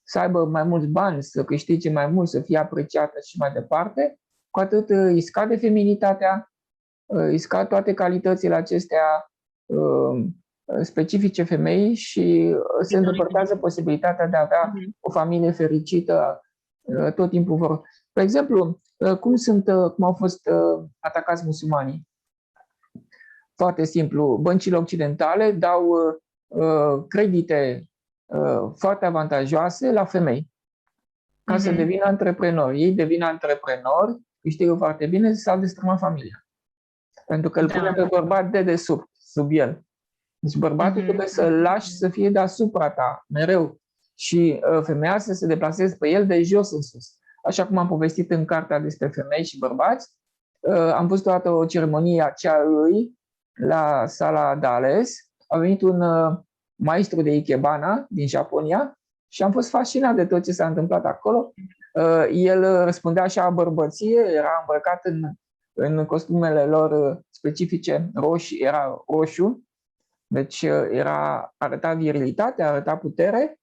să aibă mai mulți bani, să câștige mai mult, să fie apreciată și mai departe, cu atât îi scade feminitatea, îi scad toate calitățile acestea specifice femeii și se îndepărtează posibilitatea de a avea o familie fericită tot timpul vor. De exemplu, cum au fost atacați musulmanii? Foarte simplu. Băncile occidentale dau credite foarte avantajoase la femei ca să devină antreprenori. Ei devin antreprenori, câștigă foarte bine, s-a destrămat familia. Pentru că îl pune pe bărbat dedesubt, sub el. Deci bărbatul trebuie să-l lași să fie deasupra ta, mereu. Și femeia să se deplaseze pe el de jos în sus. Așa cum am povestit în cartea despre femei și bărbați, am văzut toată o ceremonie a ceaiului la sala Dales. A venit un maestru de Ikebana din Japonia și am fost fascinat de tot ce s-a întâmplat acolo. El răspundea așa bărbăție, era îmbrăcat în costumele lor specifice roșii, era roșu, deci arăta virilitate, arăta putere,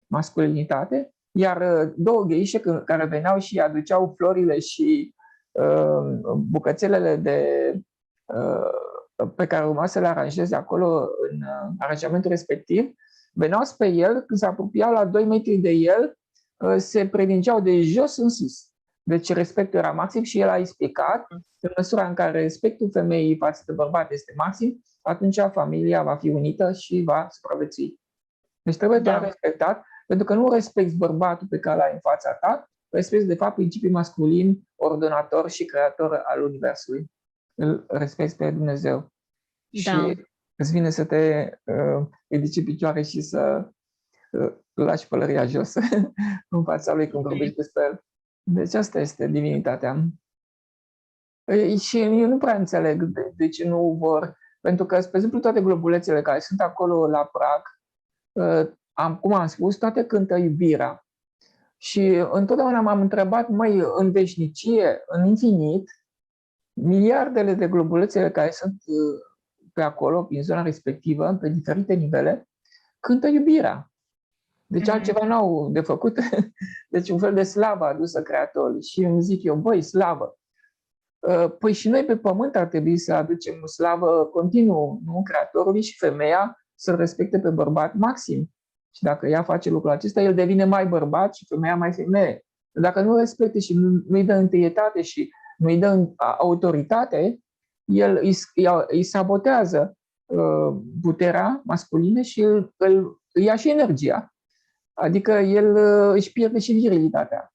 masculinitate, iar două gheișe care veneau și aduceau florile și bucățelele pe care urma să le aranjeze acolo în aranjamentul respectiv, veneau spre el, când se apropiau la 2 metri de el, se previngeau de jos în sus. Deci respectul era maxim și el a explicat, în măsura în care respectul femeii față de bărbat este maxim, atunci familia va fi unită și va supraviețui. Deci trebuie doar respectat, pentru că nu respecti bărbatul pe care l-ai în fața ta, respecti de fapt principiul masculin, ordonator și creator al universului. Îl respecti pe Dumnezeu. Și îți vine să te ridici picioare și să lași pălăria jos în fața lui când vorbești despre el. Deci asta este divinitatea. Și eu nu prea înțeleg de ce nu vor, pentru că, spre exemplu, toate globulețele care sunt acolo la prag, cum am spus, toate cântă iubirea. Și întotdeauna m-am întrebat, măi, în veșnicie, în infinit, miliardele de globulețe care sunt pe acolo, prin zona respectivă, pe diferite nivele, cântă iubirea. Deci altceva n-au de făcut. Deci un fel de slavă adusă Creatorului. Și îmi zic eu, băi, slavă. Păi și noi pe pământ ar trebui să aducem slavă continuu, nu? Creatorului, și femeia să-l respecte pe bărbat maxim. Și dacă ea face lucrul acesta, el devine mai bărbat și femeia mai femeie. Dacă nu respecte și nu-i dă întâietate și nu-i dă autoritate, el îi sabotează puterea masculină și îi ia și energia. Adică el își pierde și virilitatea.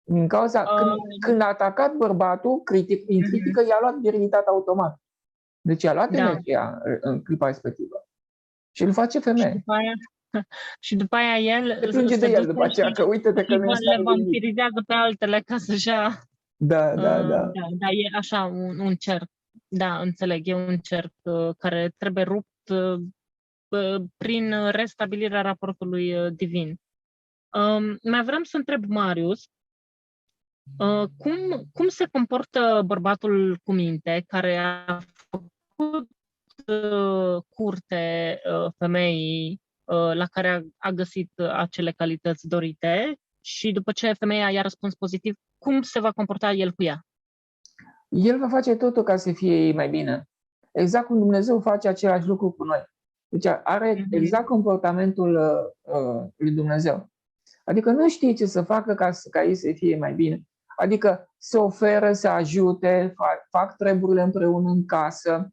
Din cauza, când a atacat bărbatul, prin critică, i-a luat virilitatea automat. Deci i-a luat energia în clipa respectivă. Și îl face femeie. Și după aia el se plânge de el după aceea, că uite-te că nu le vampirizează pe altele ca să-și ia... Da. Da, e așa un cerc. Da, înțeleg, e un cerc care trebuie rupt prin restabilirea raportului divin. Mai vreau să întreb, Marius, cum se comportă bărbatul cu minte care a făcut curte femeii la care a găsit acele calități dorite și după ce femeia i-a răspuns pozitiv, cum se va comporta el cu ea? El va face totul ca să fie ei mai bine. Exact cum Dumnezeu face același lucru cu noi. Deci are exact comportamentul lui Dumnezeu. Adică nu știe ce să facă ca ei să fie mai bine. Adică se oferă, se ajute, fac treburile împreună în casă,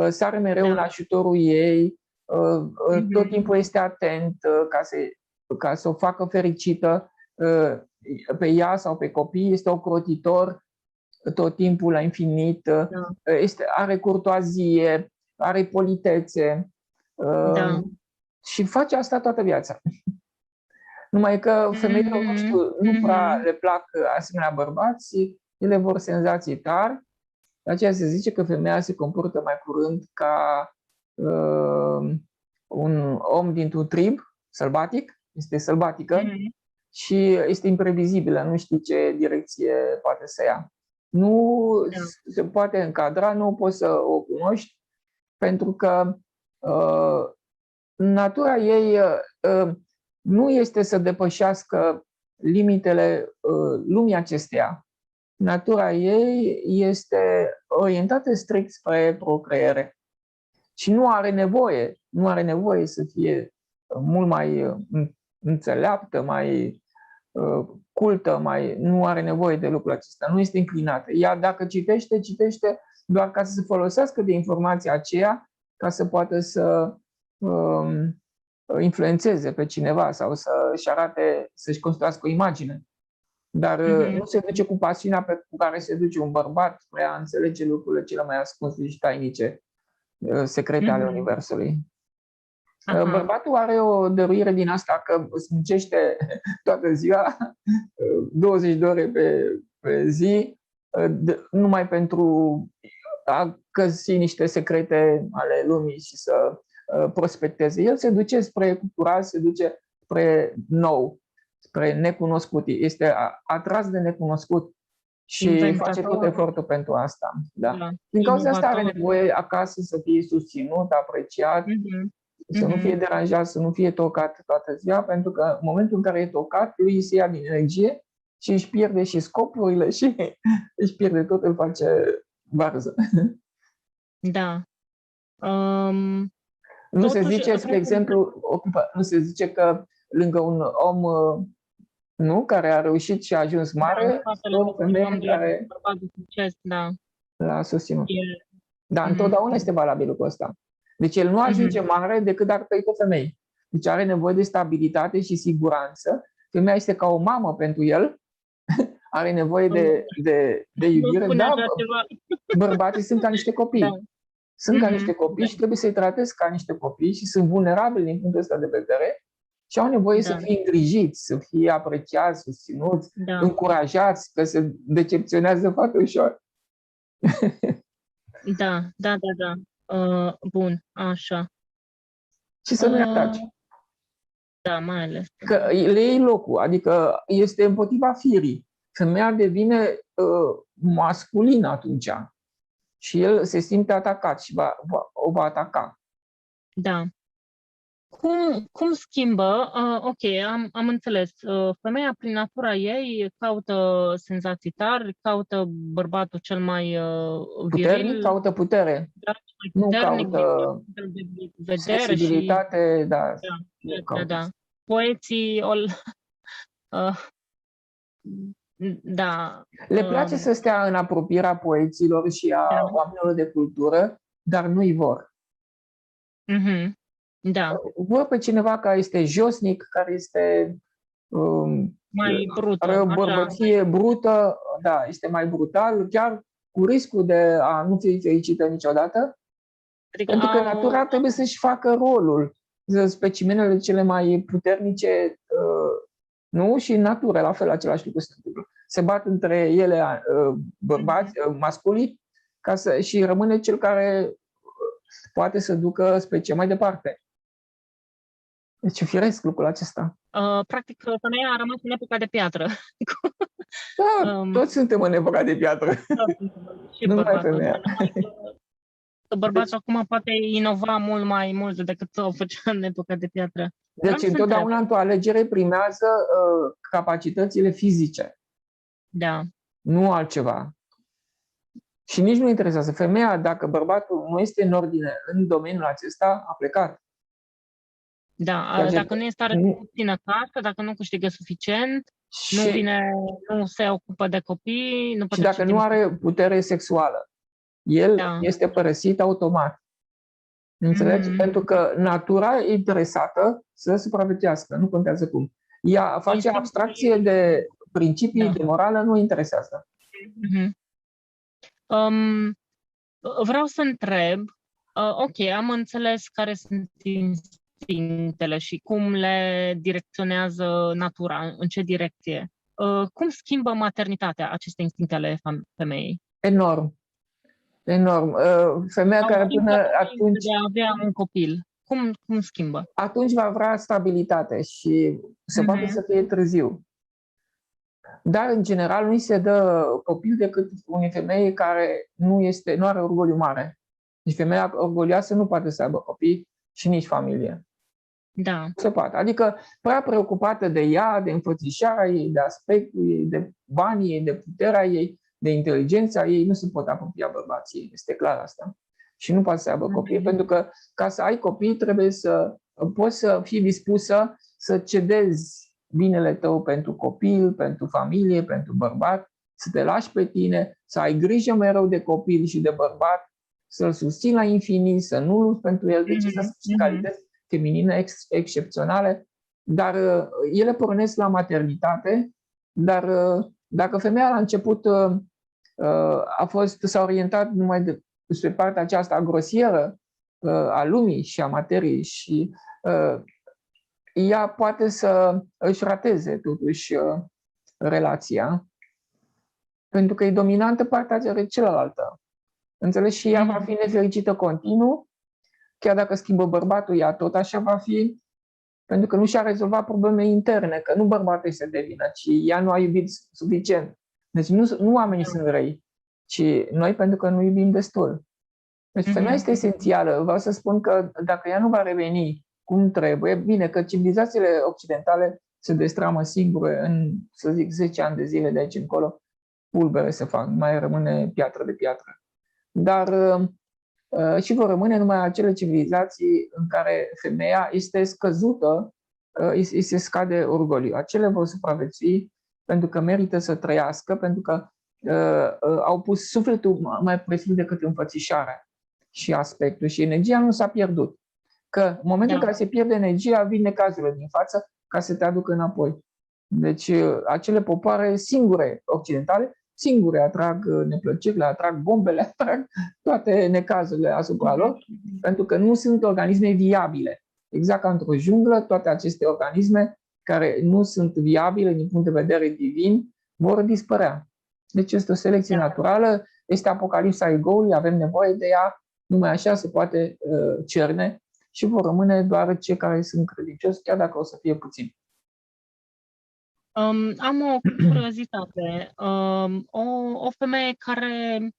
sare mereu în ajutorul ei, tot timpul este atent ca să o facă fericită pe ea sau pe copii, este ocrotitor tot timpul la infinit, are curtoazie, are politețe și face asta toată viața. Numai că femeilor, nu știu, nu prea le plac asemenea bărbați, ele vor senzații tari. De aceea se zice că femeia se comportă mai curând ca un om dintr-un trib sălbatic, este sălbatică și este imprevizibilă, nu știi ce direcție poate să ia. Nu se poate încadra, nu poți să o cunoști, pentru că natura ei nu este să depășească limitele lumii acesteia. Natura ei este orientată strict spre procreere și nu are nevoie să fie mult mai înțeleaptă, mai cultă, nu are nevoie de lucrul acesta, nu este înclinată. Ea, dacă citește doar ca să se folosească de informația aceea, ca să poată să influențeze pe cineva sau să-și arate, să-și construiască o imagine. Dar nu se duce cu pasiunea cu care se duce un bărbat spre a înțelege lucrurile cele mai ascunse și tainice, secrete ale Universului. Bărbatul are o dăruire din asta că îți muncește toată ziua, 20 de ore pe zi, numai pentru a găsi niște secrete ale lumii și să prospecteze. El se duce spre cultural, se duce spre nou, spre necunoscut. Este atras de necunoscut și face tot efortul pentru asta. Da. Din cauza asta are nevoie acasă să fie susținut, apreciat, să nu fie deranjat, să nu fie tocat toată ziua, pentru că în momentul în care e tocat, lui se ia din energie și își pierde și scopurile și își pierde tot, îl face varză. Da. Nu se zice, spre exemplu, nu se zice că lângă un om care a reușit și a ajuns mare, o femeie care l-a susținut. Da, întotdeauna este valabil lucrul ăsta. Deci el nu ajunge mare decât dacă trăiește femei. Deci are nevoie de stabilitate și siguranță. Femeia este ca o mamă pentru el, are nevoie de iubire. Da, bărbații sunt ca niște copii. Sunt ca niște copii și trebuie să-i tratezi ca niște copii și sunt vulnerabili din punctul ăsta de vedere și au nevoie să fie îngrijiți, să fie apreciați, susținuți, încurajați, că se decepționează foarte ușor. Da. Bun, așa. Și să nu-i ataci. Da, mai ales. Că le iei locul, adică este împotriva firii. Femeia devine masculină atunci și el se simte atacat și o va ataca. Da. Cum schimbă? Ok, am înțeles. Femeia, prin natura ei, caută senzații tari, caută bărbatul cel mai Puternic, viril, caută putere, cel mai nu puternic din caută punctul de vedere și... sensibilitate, da. Da. Poeții, da. Le place să stea în apropierea poeților și a oamenilor de cultură, dar nu-i vor. Da. Vor pe cineva care este josnic, care este mai brută. are o bărbăție brută, da, este mai brutal, chiar cu riscul de a nu fi fericită niciodată, adică pentru că natura trebuie să-și facă rolul. Specimenele cele mai puternice, nu? Și în natură, la fel, același lucru se întâmplă. Se bat între ele bărbați, masculii, și rămâne cel care poate să ducă specia mai departe. Deci firesc lucrul acesta. Practic, femeia a rămas în epoca de piatră. Da, toți suntem în epoca de piatră. Și nu numai femeia. Bărbatul acum poate inova mult mai mult decât o făcea în epoca de piatră. Deci întotdeauna într-o alegere primează capacitățile fizice. Da. Nu altceva. Și nici nu interesează. Femeia, dacă bărbatul nu este în ordine în domeniul acesta, a plecat. Da, dacă nu este în puțină casă, dacă nu câștigă suficient, nu se ocupă de copii, nu și dacă nu are putere sexuală, el este părăsit automat. Înțelegi? Pentru că natura e interesată să supraviețuiască, nu contează cum. Ea face abstracție de principii de morală, nu interesează. Vreau să întreb, ok, am înțeles care sunt instinctele și cum le direcționează natura, în ce direcție. Cum schimbă maternitatea aceste instincte ale femeii? Enorm. Enorm. Femeia care până atunci... De a avea un copil. Cum schimbă? Atunci va vrea stabilitate și se poate să fie târziu. Dar, în general, nu-i se dă copil decât unei femei care nu are orgoliu mare. Deci femeia orgolioasă nu poate să aibă copii și nici familie. Da. Se poate. Adică prea preocupată de ea, de înfățișarea ei, de aspectul ei, de banii ei, de puterea ei, de inteligența ei, nu se pot apropia bărbații. Este clar asta. Și nu poate să aibă copii, pentru că ca să ai copii trebuie să poți să fii dispusă să cedezi binele tău pentru copil, pentru familie, pentru bărbat, să te lași pe tine, să ai grijă mereu de copil și de bărbat, să-l susții la infinit, să nu lupți pentru el. Deci să sunt calități feminine excepționale, dar ele pornesc la maternitate, dar dacă femeia la început s-a orientat numai spre partea aceasta grosieră a lumii și a materiei și ea poate să își rateze totuși relația, pentru că e dominantă partea cealaltă. Înțelegi? Și ea va fi nefericită continuu, chiar dacă schimbă bărbatul, ea tot așa va fi, pentru că nu și-a rezolvat probleme interne, că nu bărbatul este de vină, ci ea nu a iubit suficient. Deci nu oamenii sunt răi, ci noi pentru că nu iubim destul. Deci femeia este esențială. Vreau să spun că dacă ea nu va reveni cum trebuie, bine, că civilizațiile occidentale se destramă singure în, să zic, 10 ani de zile de aici încolo, pulbere se fac, mai rămâne piatră de piatră. Dar și vor rămâne numai acele civilizații în care femeia este scăzută, îi se scade orgoliu. Acele vor supraviețui pentru că merită să trăiască, pentru că au pus sufletul mai presus decât înfățișarea și aspectul. Și energia nu s-a pierdut. Că în momentul în care se pierde energia, vin necazurile din față ca să te aducă înapoi. Deci acele popoare singure occidentale, singure atrag neplăcerile, atrag bombele, atrag toate necazurile asupra lor, pentru că nu sunt organisme viabile. Exact ca într-o junglă, toate aceste organisme care nu sunt viabile din punct de vedere divin vor dispărea. Deci este o selecție naturală, este apocalipsa egoului, avem nevoie de ea, numai așa se poate cerne și vor rămâne doar cei care sunt credincioși, chiar dacă o să fie puțini. Am o curiozitate. O femeie care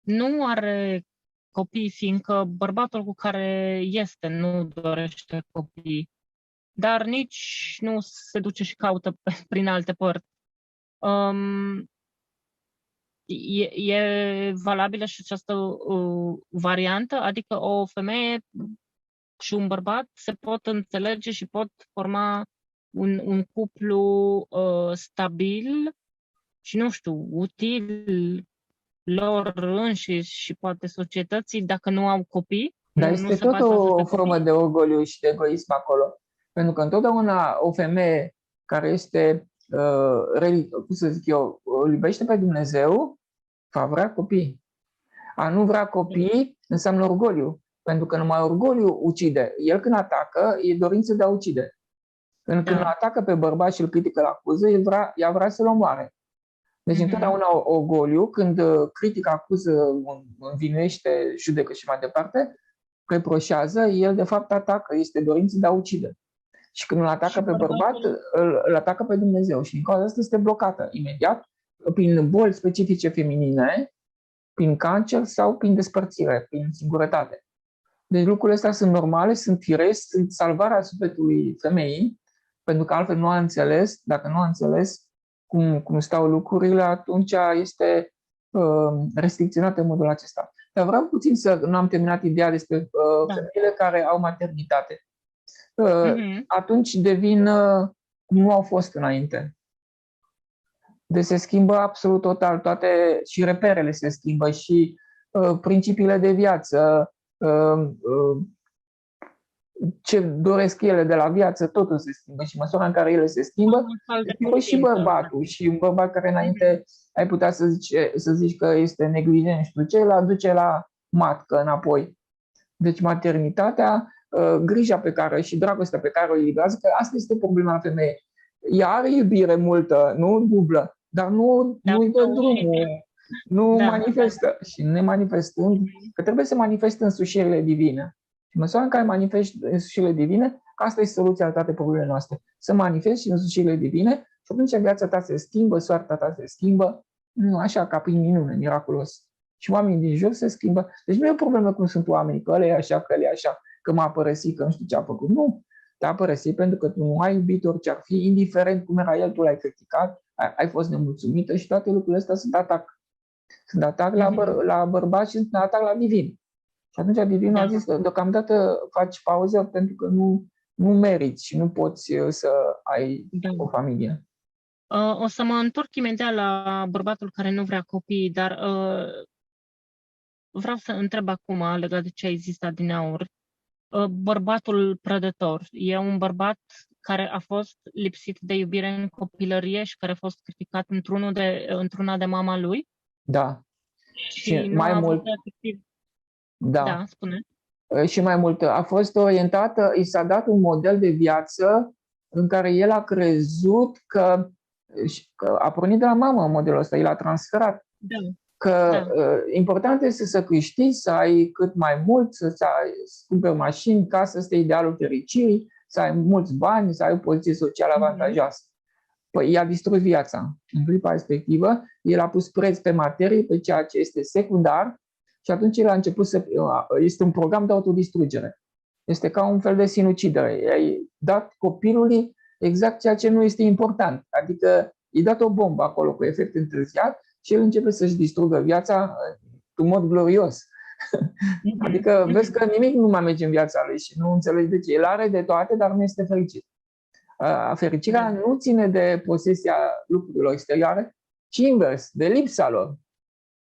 nu are copii, fiindcă bărbatul cu care este nu dorește copii, dar nici nu se duce și caută prin alte părți. E valabilă și această variantă? Adică o femeie și un bărbat se pot înțelege și pot forma un cuplu stabil și, nu știu, util lor înșiși și poate societății dacă nu au copii? Dar nu este se tot bazează o pe formă copii? de orgoliu și de egoism acolo. Pentru că întotdeauna o femeie care este, cum să zic eu, îl iubește pe Dumnezeu, va vrea copii. A nu vrea copii înseamnă orgoliu. Pentru că numai orgoliu ucide. El când atacă, e dorință de a ucide. Când îl atacă pe bărbat și îl critică, îl acuză, ea vrea să-l omoare. Deci întotdeauna orgoliu, când critică, acuză, învinuiește, judecă și mai departe, reproșează, el de fapt atacă, este dorință de a ucide. Și când îl atacă pe bărbat, îl atacă pe Dumnezeu. Și din cauza asta este blocată imediat prin boli specifice feminine, prin cancer sau prin despărțire, prin singurătate. Deci lucrurile astea sunt normale, sunt firești, sunt salvarea sufletului femeii, pentru că altfel nu a înțeles, dacă nu a înțeles cum stau lucrurile, atunci este restricționată în modul acesta. Dar vreau puțin nu am terminat ideea despre femeile care au maternitate. Atunci devin cum nu au fost înainte. Deci se schimbă absolut total toate, și reperele se schimbă, și principiile de viață, ce doresc ele de la viață, totul se schimbă și măsura în care ele se schimbă, schimbă și bărbatul. Și un bărbat care înainte ai putea să zici că este neglijent, știu ce, îl aduce la matcă înapoi. Deci maternitatea, grija pe care și dragostea pe care o livrează, că asta este problema femeii. Ea are iubire multă, nu dublă, dar nu-i dă drumul, nu manifestă. Și nemanifestând, că trebuie să manifeste însușirile divine. Și măsura în care manifesti însușirile divine, asta e soluția la toate problemele noastre. Să manifesti însușirile divine și atunci viața ta se schimbă, soarta ta se schimbă, așa ca prin minune, miraculos. Și oamenii din jur se schimbă. Deci nu e o problemă cum sunt oamenii, că ăla e așa, că ăla e așa, că m-a părăsit, că nu știu ce a făcut. Nu, te-a părăsit pentru că tu nu ai iubit orice ar fi, indiferent cum era el, tu l-ai criticat, ai fost nemulțumită și toate lucrurile astea sunt atac. Sunt atac la bărbat și sunt atac la divin. Și atunci divinul a zis că deocamdată faci pauză pentru că nu meriți și nu poți să ai o familie. O să mă întorc imediat la bărbatul care nu vrea copii, dar vreau să întreb acum, legat de ce ai zis adineauri, bărbatul prădător e un bărbat care a fost lipsit de iubire în copilărie și care a fost criticat într-una de mama lui? Da. Și mai mult, efectiv... Da, spune. Și mai mult, a fost orientată, i s-a dat un model de viață în care el a crezut că a pornit de la mamă modelul ăsta, el a transferat. Că important este să câștigi, să ai cât mai mult, să cumperi mașini, casă, este idealul fericirii, să ai mulți bani, să ai o poziție socială avantajoasă. Păi i-a distrus viața. În clipa respectivă, el a pus preț pe materie, pe ceea ce este secundar, și atunci el a început este un program de autodistrugere. Este ca un fel de sinucidere. I-ai dat copilului exact ceea ce nu este important. Adică i-ai dat o bombă acolo cu efect întârziat și el începe să-și distrugă viața în mod glorios. Adică vezi că nimic nu mai merge în viața lui și nu înțelegi de ce. El are de toate, dar nu este fericit. Fericirea nu ține de posesia lucrurilor exterioare, ci invers, de lipsa lor.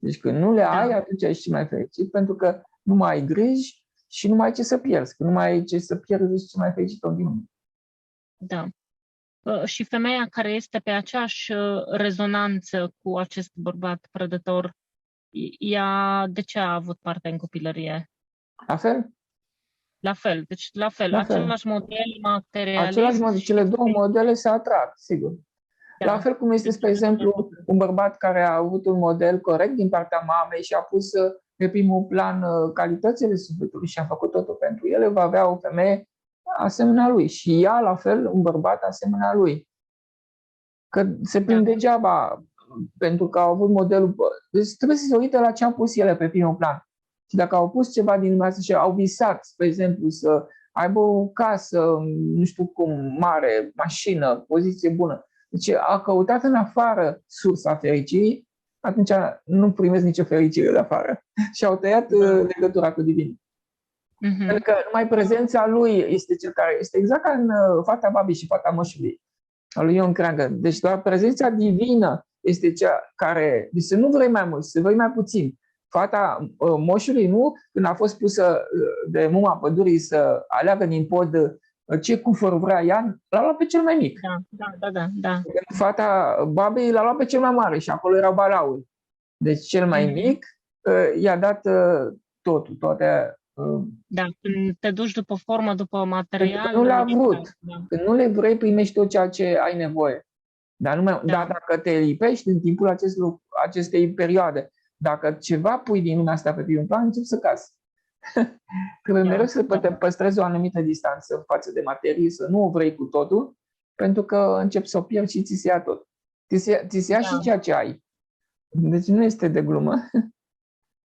Deci când nu le ai, atunci ești și mai fericit, pentru că nu mai ai griji și nu mai ai ce să pierzi. Când nu mai ai ce să pierzi, ești mai fericit în lume. Da. Și femeia care este pe aceeași rezonanță cu acest bărbat prădător, ea de ce a avut parte în copilărie? La fel? La fel. Deci la fel. Același model materialist. Cele două modele se atrag, sigur. La fel cum este, spre exemplu, un bărbat care a avut un model corect din partea mamei și a pus pe primul plan calitățile sufletului și am făcut totul pentru ele, va avea o femeie asemenea lui și ea, la fel, un bărbat asemenea lui. Că se prind degeaba pentru că au avut modelul. Deci trebuie să se uite la ce au pus ele pe primul plan. Și dacă au pus ceva din lumea asta și au visat, spre exemplu, să aibă o casă, nu știu cum, mare, mașină, poziție bună. Deci a căutat în afară sursa fericirii, atunci nu primesc nicio fericire de afară. Și au tăiat legătura cu divin. Pentru că numai prezența lui este cel care este exact ca în fata babii și fata moșului, al lui Ion Creangă. Deci doar prezența divină este cea care, deci să nu vrei mai mult, să vrei mai puțin. Fata moșului, nu? Când a fost pusă de muma pădurii să aleagă din pod ce cufăr vrea ea, l-a luat pe cel mai mic. Da. Fata babei l-a luat pe cel mai mare și acolo erau balauri. Deci cel mai mic i-a dat totul, toate. Da, când te duci după formă, după material. Când nu l-a vrut. Când nu le vrei, primești tot ceea ce ai nevoie. Dar dacă te lipești în timpul acestei perioade, dacă ceva pui din lumea asta pe primul plan, începi să cazi. Trebuie mereu să păstrezi o anumită distanță față de materie, să nu o vrei cu totul, pentru că începi să o pierzi și ți se ia tot. Ți se ia și ceea ce ai. Deci nu este de glumă.